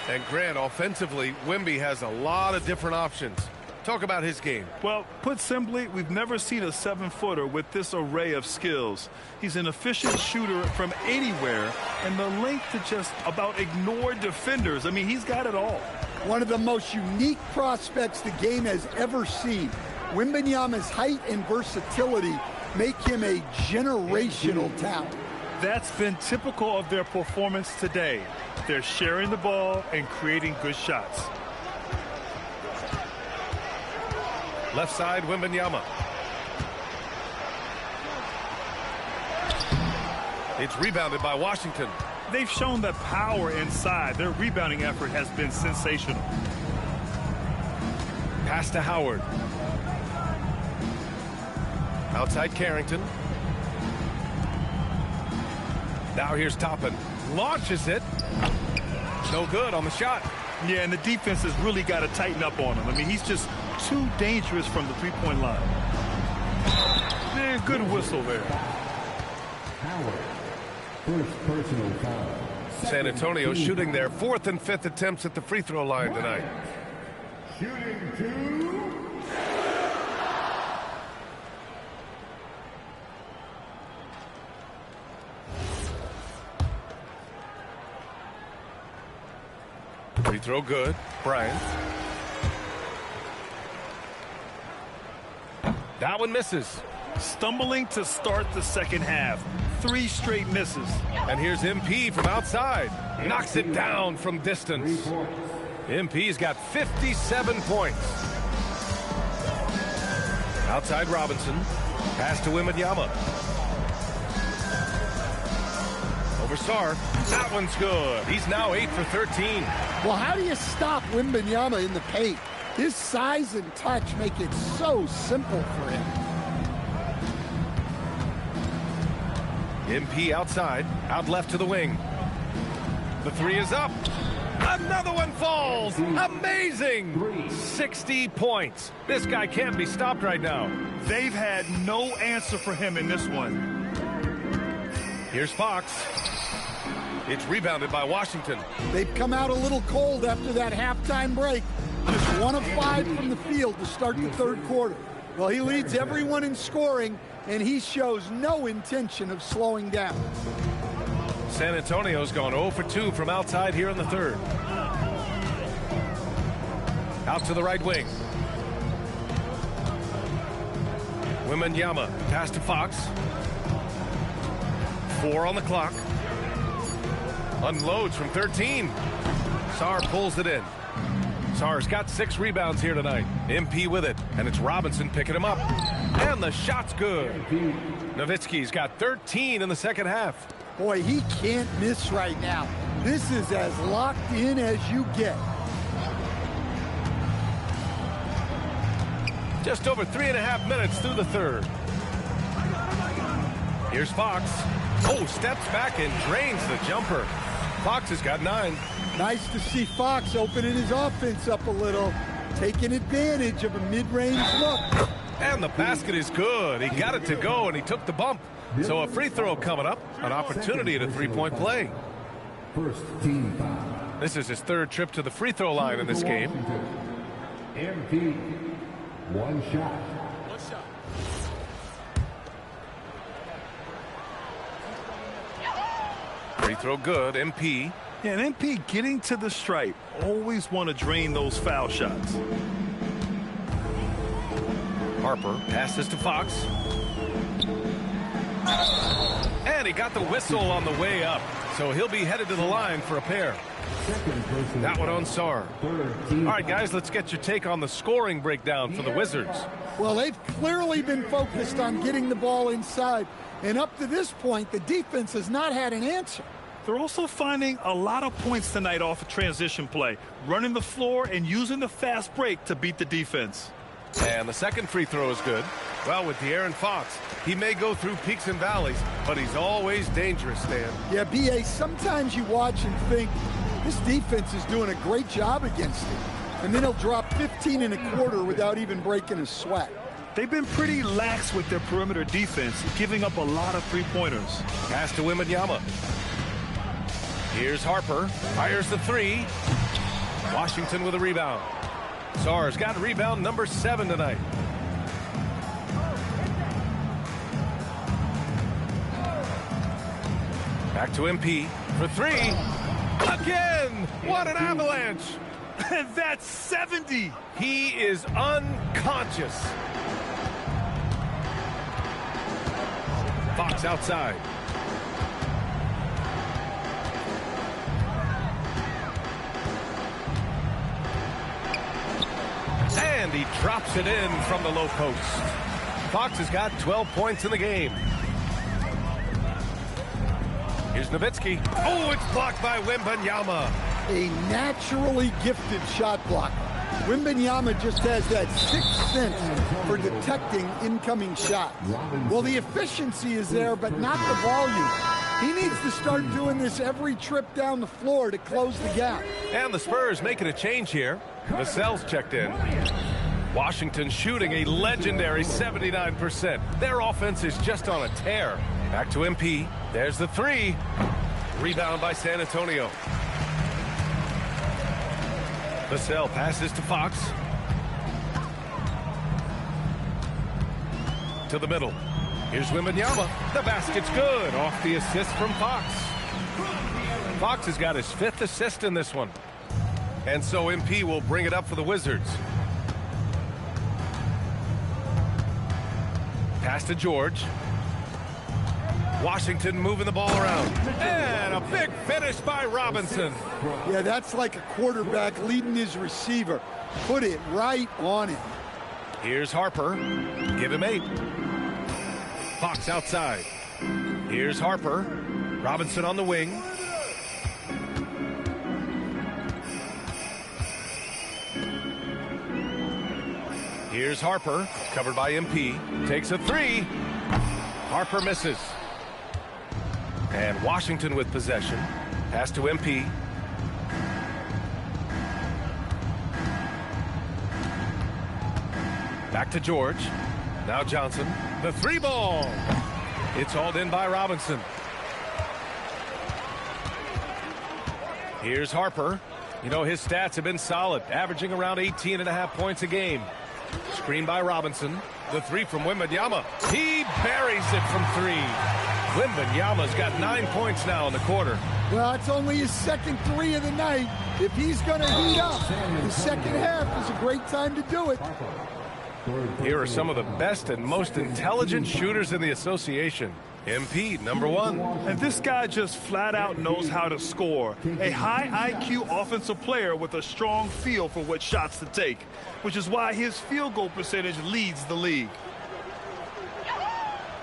And Grant, offensively, Wemby has a lot of different options. Talk about his game. Well, put simply, we've never seen a 7-footer with this array of skills. He's an efficient shooter from anywhere, and the length to just about ignore defenders. I mean, he's got it all. One of the most unique prospects the game has ever seen. Wembanyama's height and versatility make him a generational talent. That's been typical of their performance today. They're sharing the ball and creating good shots. Left side, Wembanyama. It's rebounded by Washington. They've shown the power inside. Their rebounding effort has been sensational. Pass to Howard. Outside Carrington. Now here's Toppin. Launches it. No good on the shot. Yeah, and the defense has really got to tighten up on him. I mean, he's just too dangerous from the three-point line. Yeah, good whistle there. First personal foul. San Antonio shooting their 4th and 5th attempts at the free throw line tonight. Shooting 2. Free throw good. Bryant. That one misses. Stumbling to start the second half. 3 straight misses. And here's MP from outside. Knocks it down from distance. MP's got 57 points. Outside Robinson. Pass to Wembanyama. Over Sarr. That one's good. He's now 8 for 13. Well, how do you stop Wembanyama in the paint? His size and touch make it so simple for him. MP outside, out left to the wing. The 3 is up. Another one falls. Amazing. 60 points. This guy can't be stopped right now. They've had no answer for him in this one. Here's Fox. It's rebounded by Washington. They've come out a little cold after that halftime break. Just 1 of 5 from the field to start the third quarter. Well, he leads everyone in scoring, and he shows no intention of slowing down. San Antonio's gone 0 for 2 from outside here in the third. Out to the right wing. Wembanyama, pass to Fox. 4 on the clock. Unloads from 13. Sarr pulls it in. Sarr's got 6 rebounds here tonight. MP with it, and it's Robinson picking him up. And the shot's good. Nowitzki's got 13 in the second half. Boy, he can't miss right now. This is as locked in as you get. Just over 3.5 minutes through the third. Here's Fox. Oh, steps back and drains the jumper. Fox has got 9. Nice to see Fox opening his offense up a little. taking advantage of a mid-range look. And the basket is good. He got it to go, and he took the bump. So a free throw coming up, an opportunity at a three-point play. First team foul. This is his third trip to the free throw line in this game. MP, one shot. Free throw good, MP. Yeah, and MP getting to the stripe. Always want to drain those foul shots. Harper passes to Fox. And he got the whistle on the way up. So he'll be headed to the line for a pair. That one on Sarr. All right, guys, let's get your take on the scoring breakdown for the Wizards. Well, they've clearly been focused on getting the ball inside. And up to this point, the defense has not had an answer. They're also finding a lot of points tonight off of transition play, running the floor and using the fast break to beat the defense. And the second free throw is good. Well, with De'Aaron Fox, he may go through peaks and valleys, but he's always dangerous, Stan. Yeah, B.A., sometimes you watch and think, this defense is doing a great job against it. And then he'll drop 15 and a quarter without even breaking a sweat. They've been pretty lax with their perimeter defense, giving up a lot of three-pointers. Pass to Wembanyama. Here's Harper. Fires the three. Washington with a rebound. Sarr's got rebound number 7 tonight. Back to MP for 3. Again! What an avalanche! And that's 70! He is unconscious. Fox outside. And he drops it in from the low post. Fox has got 12 points in the game. Here's Nowitzki. Oh, it's blocked by Wembanyama. A naturally gifted shot blocker. Wembanyama just has that sixth sense for detecting incoming shots. Well, the efficiency is there, but not the volume. He needs to start doing this every trip down the floor to close the gap. And the Spurs making a change here. Vassell's checked in. Washington shooting a legendary 79%. Their offense is just on a tear. Back to MP. There's the 3. Rebound by San Antonio. Vassell passes to Fox. To the middle. Here's Wembanyama. The basket's good. Off the assist from Fox. Fox has got his 5th assist in this one. And so MP will bring it up for the Wizards. Pass to George. Washington moving the ball around. And a big finish by Robinson. Yeah, that's like a quarterback leading his receiver. Put it right on him. Here's Harper. Give him 8. Fox outside. Here's Harper. Robinson on the wing. Here's Harper. Covered by MP. Takes a 3. Harper misses. And Washington with possession. Pass to MP. Back to George. Now Johnson. The 3 ball. It's hauled in by Robinson. Here's Harper. You know, his stats have been solid, averaging around 18.5 points a game. Screen by Robinson. The 3 from Wembanyama. He buries it from 3. Wembanyama's got 9 points now in the quarter. Well, it's only his second 3 of the night. If he's going to heat up, the second half is a great time to do it. Here are some of the best and most intelligent shooters in the association. MP, number 1. And this guy just flat out knows how to score. A high IQ offensive player with a strong feel for what shots to take, which is why his field goal percentage leads the league.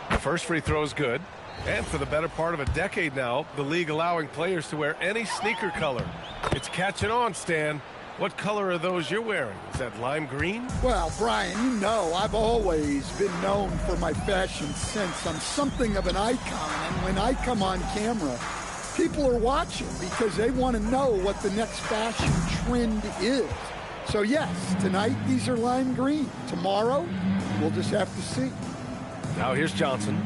The first free throw is good. And for the better part of a decade now, the league allowing players to wear any sneaker color. It's catching on, Stan. What color are those you're wearing? Is that lime green? Well, Brian, you know I've always been known for my fashion sense. I'm something of an icon, and when I come on camera, people are watching because they want to know what the next fashion trend is. So yes, tonight these are lime green. Tomorrow, we'll just have to see. Now here's Johnson.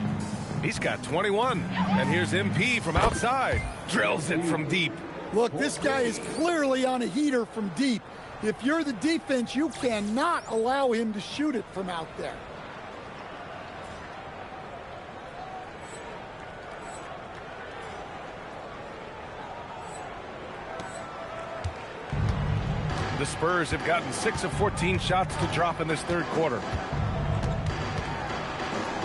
He's got 21. And here's MP from outside. Drills it from deep. Look, this guy is clearly on a heater from deep. If you're the defense, you cannot allow him to shoot it from out there. The Spurs have gotten 6 of 14 shots to drop in this third quarter.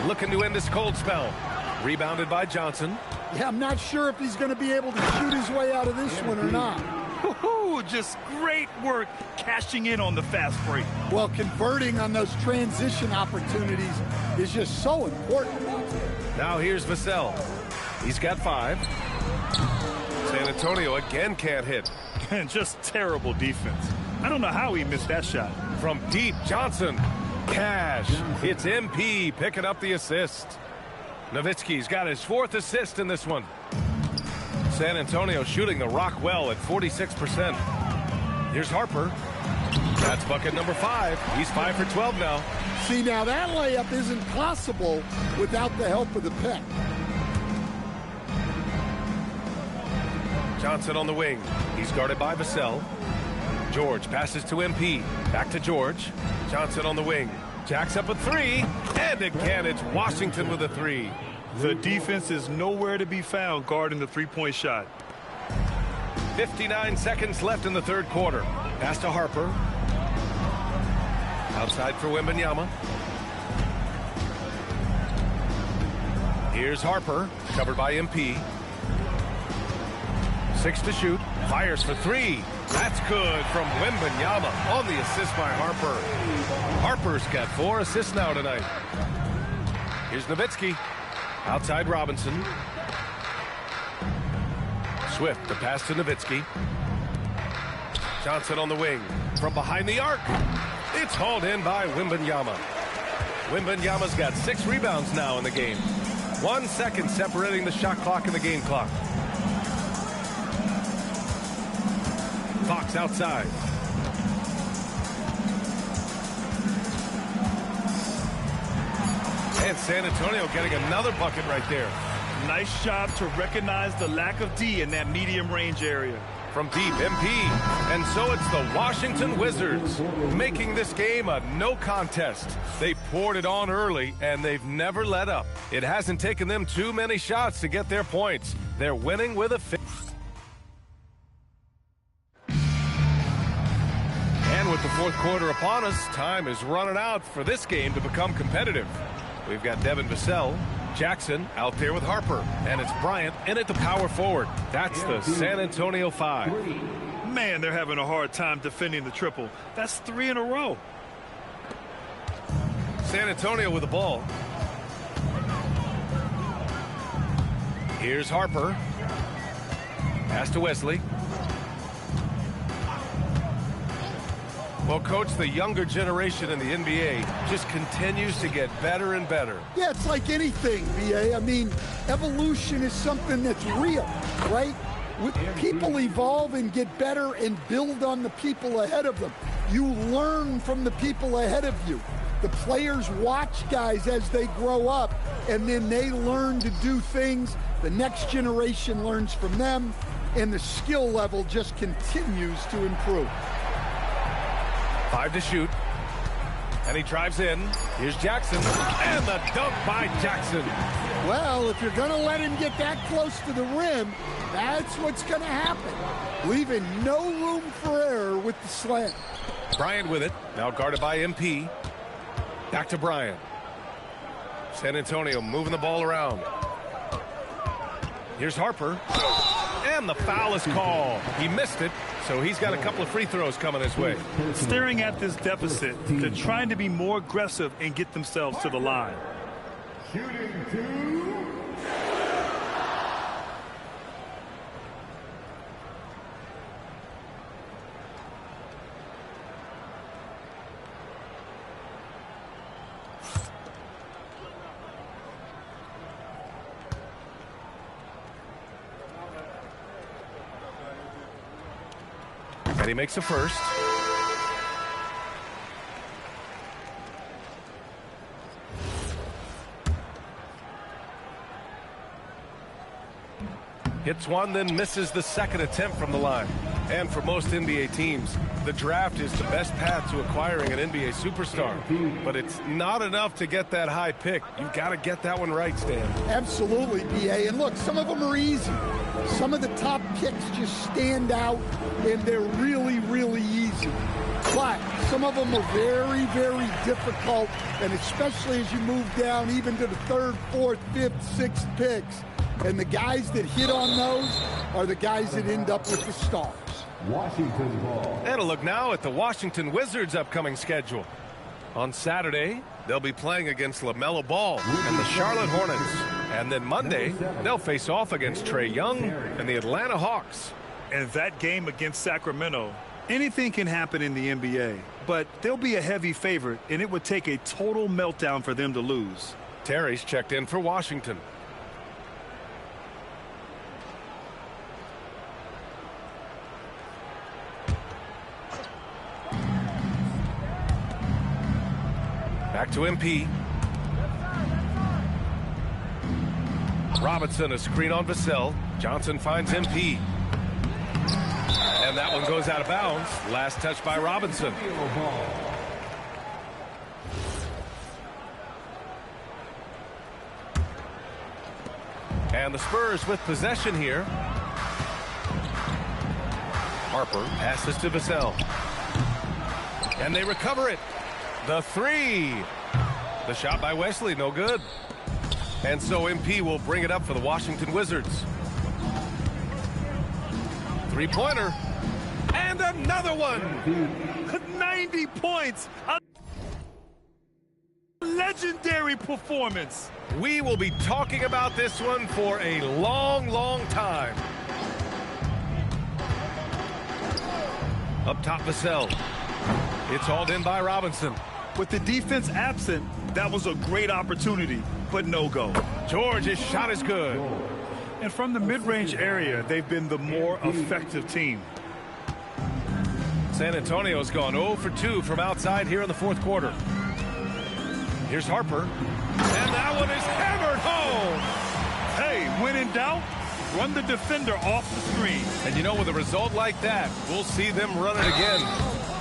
Looking to end this cold spell. Rebounded by Johnson. Yeah, I'm not sure if he's going to be able to shoot his way out of this one or not. Just great work cashing in on the fast break. Well, converting on those transition opportunities is just so important. Now here's Vassell. He's got 5. San Antonio again can't hit. And just terrible defense. I don't know how he missed that shot. From deep, Johnson. Cash. It's MP picking up the assist. Nowitzki's got his 4th assist in this one. San Antonio shooting the rock well at 46%. Here's Harper. That's bucket number 5. He's 5 for 12 now. See, now that layup isn't possible without the help of the pick. Johnson on the wing. He's guarded by Vassell. George passes to MP. Back to George. Johnson on the wing. Jacks up a 3. And again, it's Washington with a 3. The defense is nowhere to be found guarding the three-point shot. 59 seconds left in the third quarter. Pass to Harper. Outside for Wembanyama. Here's Harper, covered by MP. 6 to shoot. Fires for 3. That's good from Wembanyama on the assist by Harper. Harper's got 4 assists now tonight. Here's Nowitzki. Outside Robinson. Swift, the pass to Nowitzki. Johnson on the wing. From behind the arc. It's hauled in by Wembanyama. Wembanyama's got 6 rebounds now in the game. 1 second separating the shot clock and the game clock. Fox outside. And San Antonio getting another bucket right there. Nice job to recognize the lack of D in that medium range area. From deep, MP. And so it's the Washington Wizards making this game a no contest. They poured it on early, and they've never let up. It hasn't taken them too many shots to get their points. They're winning with a And with the fourth quarter upon us, time is running out for this game to become competitive. We've got Devin Vassell, Jackson out there with Harper, and it's Bryant in at the power forward. That's the San Antonio 5. Man, they're having a hard time defending the triple. That's 3 in a row. San Antonio with the ball. Here's Harper. Pass to Wesley. Well, Coach, the younger generation in the NBA just continues to get better and better. Yeah, it's like anything, BA. I mean, evolution is something that's real, right? People evolve and get better and build on the people ahead of them. You learn from the people ahead of you. The players watch guys as they grow up, and then they learn to do things. The next generation learns from them, and the skill level just continues to improve. 5 to shoot. And he drives in. Here's Jackson. And the dunk by Jackson. Well, if you're going to let him get that close to the rim, that's what's going to happen. Leaving no room for error with the slam. Bryant with it. Now guarded by MP. Back to Bryant. San Antonio moving the ball around. Here's Harper. And the foul is called. He missed it, so he's got a couple of free throws coming his way. Staring at this deficit, they're trying to be more aggressive and get themselves to the line. Shooting 2. And he makes a first. Hits one, then misses the second attempt from the line. And for most NBA teams, the draft is the best path to acquiring an NBA superstar. But it's not enough to get that high pick. You've got to get that one right, Stan. Absolutely, B.A. And look, some of them are easy. Some of the top picks just stand out, and they're really, really easy. But some of them are very, very difficult, and especially as you move down even to the third, fourth, fifth, sixth picks. And the guys that hit on those are the guys that end up with the stars. Washington ball. And a look now at the Washington Wizards' upcoming schedule. On Saturday, they'll be playing against LaMelo Ball and the Charlotte Hornets. And then Monday, they'll face off against Trae Young and the Atlanta Hawks. And that game against Sacramento, anything can happen in the NBA, but they'll be a heavy favorite, and it would take a total meltdown for them to lose. Terry's checked in for Washington. Back to MP. Robinson, a screen on Vassell. Johnson finds MP. And that one goes out of bounds. Last touch by Robinson. And the Spurs with possession here. Harper passes to Vassell. And they recover it. The three. The shot by Wesley, no good. And so MP will bring it up for the Washington Wizards. Three-pointer. And another one. 90 points. A legendary performance. We will be talking about this one for a long, long time. Up top, Vassell. It's hauled in by Robinson. With the defense absent, that was a great opportunity, but no go. George's shot is good. And from the mid-range area, they've been the more effective team. San Antonio's gone 0 for 2 from outside here in the fourth quarter. Here's Harper. And that one is hammered home. Hey, when in doubt, run the defender off the screen. And you know, with a result like that, we'll see them run it again.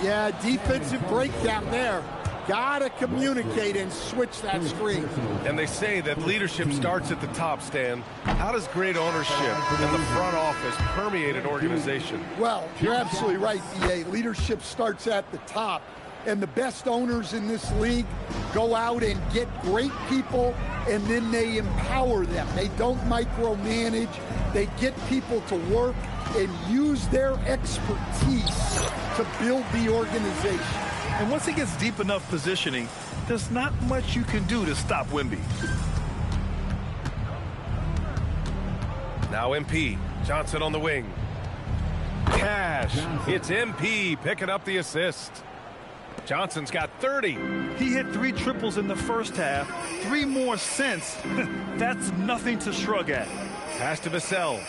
Yeah, defensive breakdown there. Gotta communicate and switch that screen. And they say that leadership starts at the top, Stan. How does great ownership and the front office permeate an organization? Well, you're absolutely right, D.A. Leadership starts at the top. And the best owners in this league go out and get great people, and then they empower them. They don't micromanage. They get people to work and use their expertise to build the organization. And once he gets deep enough positioning, there's not much you can do to stop Wemby. Now MP. Johnson on the wing. Cash. It's MP picking up the assist. Johnson's got 30. He hit 3 triples in the first half, 3 more since. That's nothing to shrug at. Pass to Vassell.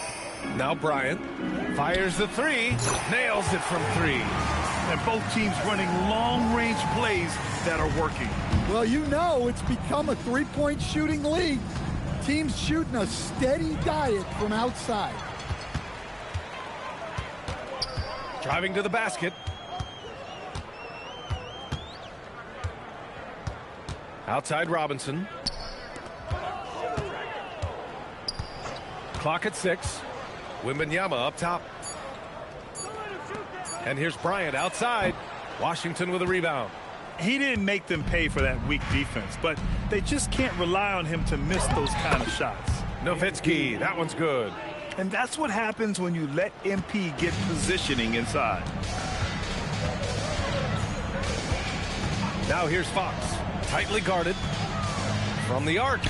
Now Bryant fires the 3, nails it from 3. And both teams running long-range plays that are working. Well, you know it's become a three-point shooting league. Teams shooting a steady diet from outside. Driving to the basket. Outside Robinson. Clock at 6. Wembanyama up top. And here's Bryant outside. Washington with a rebound. He didn't make them pay for that weak defense, but they just can't rely on him to miss those kind of shots. Nowitzki, that one's good. And that's what happens when you let MP get positioning inside. Now here's Fox. Tightly guarded. From the arc.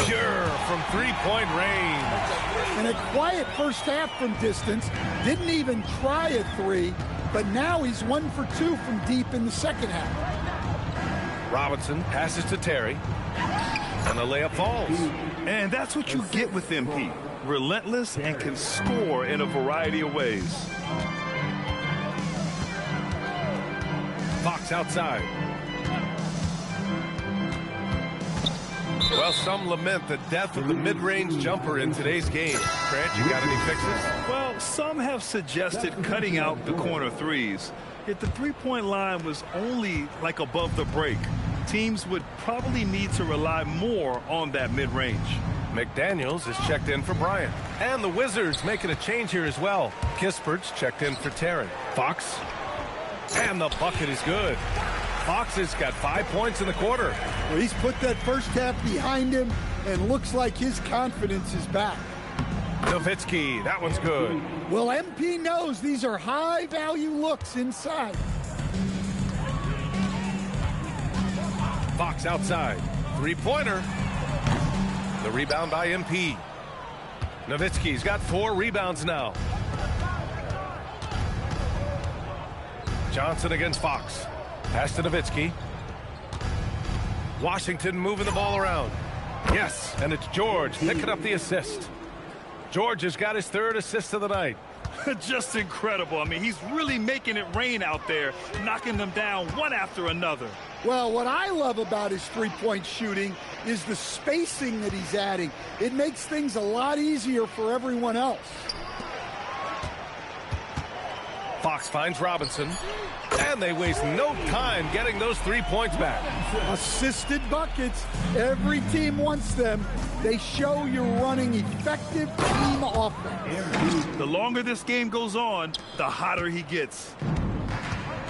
Pure from three-point range. And a quiet first half from distance. Didn't even try a 3, but now he's 1 for 2 from deep in the second half. Robinson passes to Terry. And the layup falls. And that's what you get with MP. Relentless and can score in a variety of ways. Fox outside. Well, some lament the death of the mid-range jumper in today's game. Grant, you got any fixes? Well, some have suggested cutting out the corner threes. If the three-point line was only like above the break, teams would probably need to rely more on that mid-range. McDaniels is checked in for Bryant. And the Wizards making a change here as well. Kispert's checked in for Tarrant. Fox. And the bucket is good. Fox has got 5 points in the quarter. Well, he's put that first half behind him and looks like his confidence is back. Nowitzki, that one's good. Well, MP knows these are high-value looks inside. Fox outside. Three-pointer. The rebound by MP. Nowitzki's got 4 rebounds now. Johnson against Fox. Pass to Nowitzki. Washington moving the ball around. Yes, and it's George picking up the assist. George has got his 3rd assist of the night. Just incredible. I mean, he's really making it rain out there, knocking them down one after another. Well, what I love about his three-point shooting is the spacing that he's adding. It makes things a lot easier for everyone else. Fox finds Robinson, and they waste no time getting those 3 points back. Assisted buckets. Every team wants them. They show you're running effective team offense. The longer this game goes on, the hotter he gets.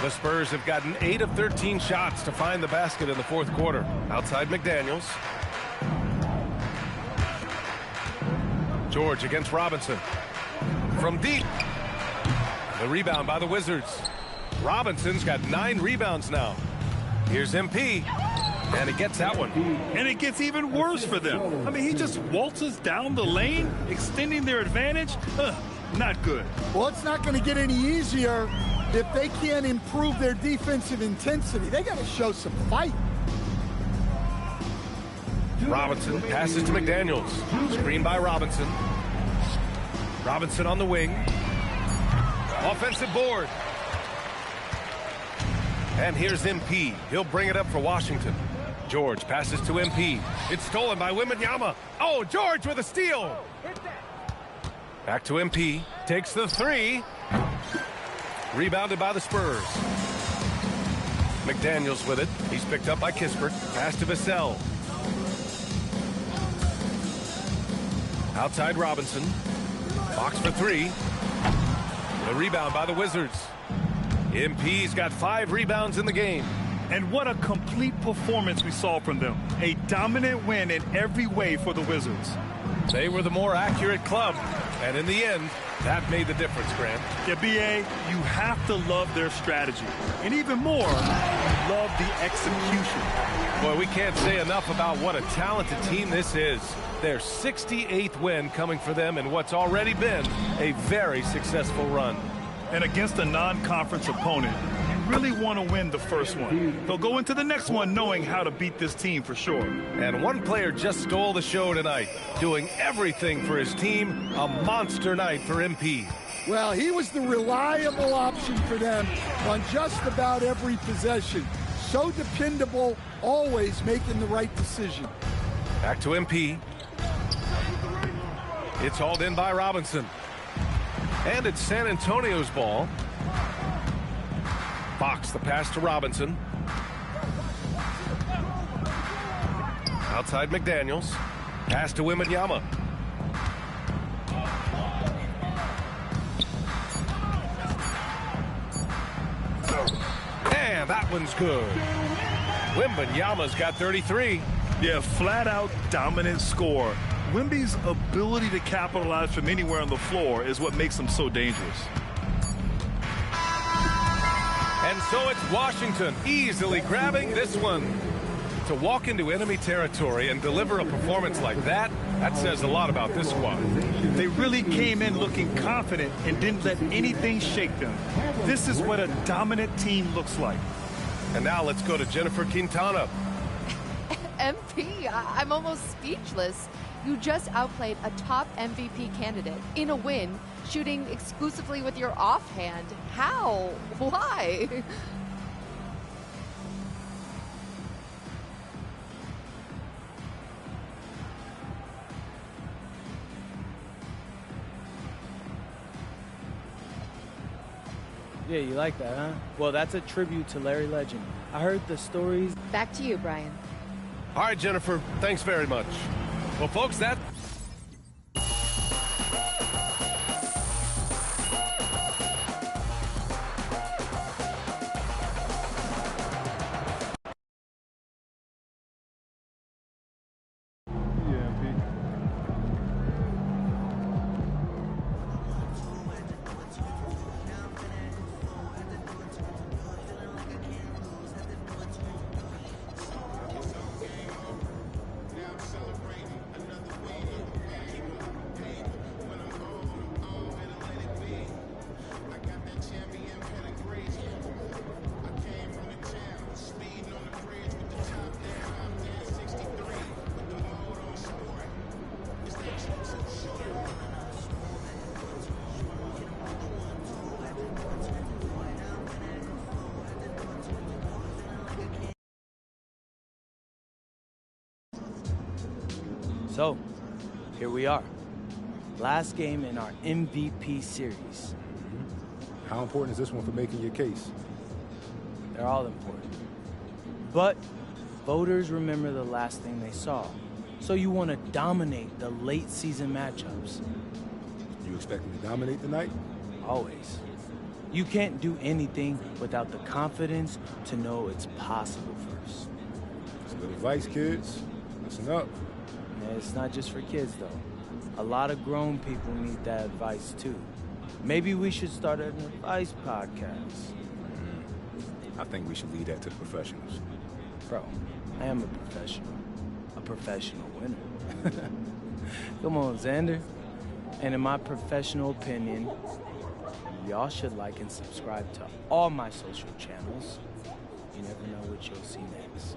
The Spurs have gotten 8 of 13 shots to find the basket in the 4th quarter. Outside McDaniels. George against Robinson. From deep. The rebound by the Wizards. Robinson's got 9 rebounds now. Here's MP. And he gets that one. And it gets even worse for them. I mean, he just waltzes down the lane, extending their advantage. Not good. Well, it's not going to get any easier if they can't improve their defensive intensity. They got to show some fight. Robinson passes to McDaniels. Screen by Robinson. Robinson on the wing. Offensive board. And here's MP. He'll bring it up for Washington. George passes to MP. It's stolen by Wembanyama. Oh, George with a steal. Back to MP. Takes the 3. Rebounded by the Spurs. McDaniels with it. He's picked up by Kispert. Pass to Vassell. Outside Robinson. Fox for 3. The rebound by the Wizards. MP's got 5 rebounds in the game. And what a complete performance we saw from them. A dominant win in every way for the Wizards. They were the more accurate club. And in the end, that made the difference, Grant. Yeah, B.A., you have to love their strategy. And even more, love the execution. Boy, we can't say enough about what a talented team this is. Their 68th win coming for them in what's already been a very successful run. And against a non-conference opponent, you really want to win the first one. They'll go into the next one knowing how to beat this team for sure. And one player just stole the show tonight, doing everything for his team. A monster night for MP. Well, he was the reliable option for them on just about every possession. So dependable, always making the right decision. Back to MP. It's hauled in by Robinson. And it's San Antonio's ball. Fox, the pass to Robinson. Outside McDaniels. Pass to Wembanyama. And that one's good. Wembanyama's got 33. Yeah, flat-out dominant score. Wemby's ability to capitalize from anywhere on the floor is what makes him so dangerous. And so it's Washington easily grabbing this one. To walk into enemy territory and deliver a performance like that, that says a lot about this squad. They really came in looking confident and didn't let anything shake them. This is what a dominant team looks like. And now let's go to Jennifer Quintana. MP, I'm almost speechless. You just outplayed a top MVP candidate in a win, shooting exclusively with your offhand. How? Why? Yeah, you like that, huh? Well, that's a tribute to Larry Legend. I heard the stories. Back to you, Brian. All right, Jennifer, thanks very much. Well, folks, that... So, here we are. Last game in our MVP series. How important is this one for making your case? They're all important. But voters remember the last thing they saw. So you want to dominate the late season matchups. You expect me to dominate tonight? Always. You can't do anything without the confidence to know it's possible first. That's good advice, kids. Listen up. Yeah, it's not just for kids, though. A lot of grown people need that advice, too. Maybe we should start an advice podcast. I think we should leave that to the professionals. Bro, I am a professional winner. Come on, Xander. And in my professional opinion, y'all should like and subscribe to all my social channels. You never know what you'll see next.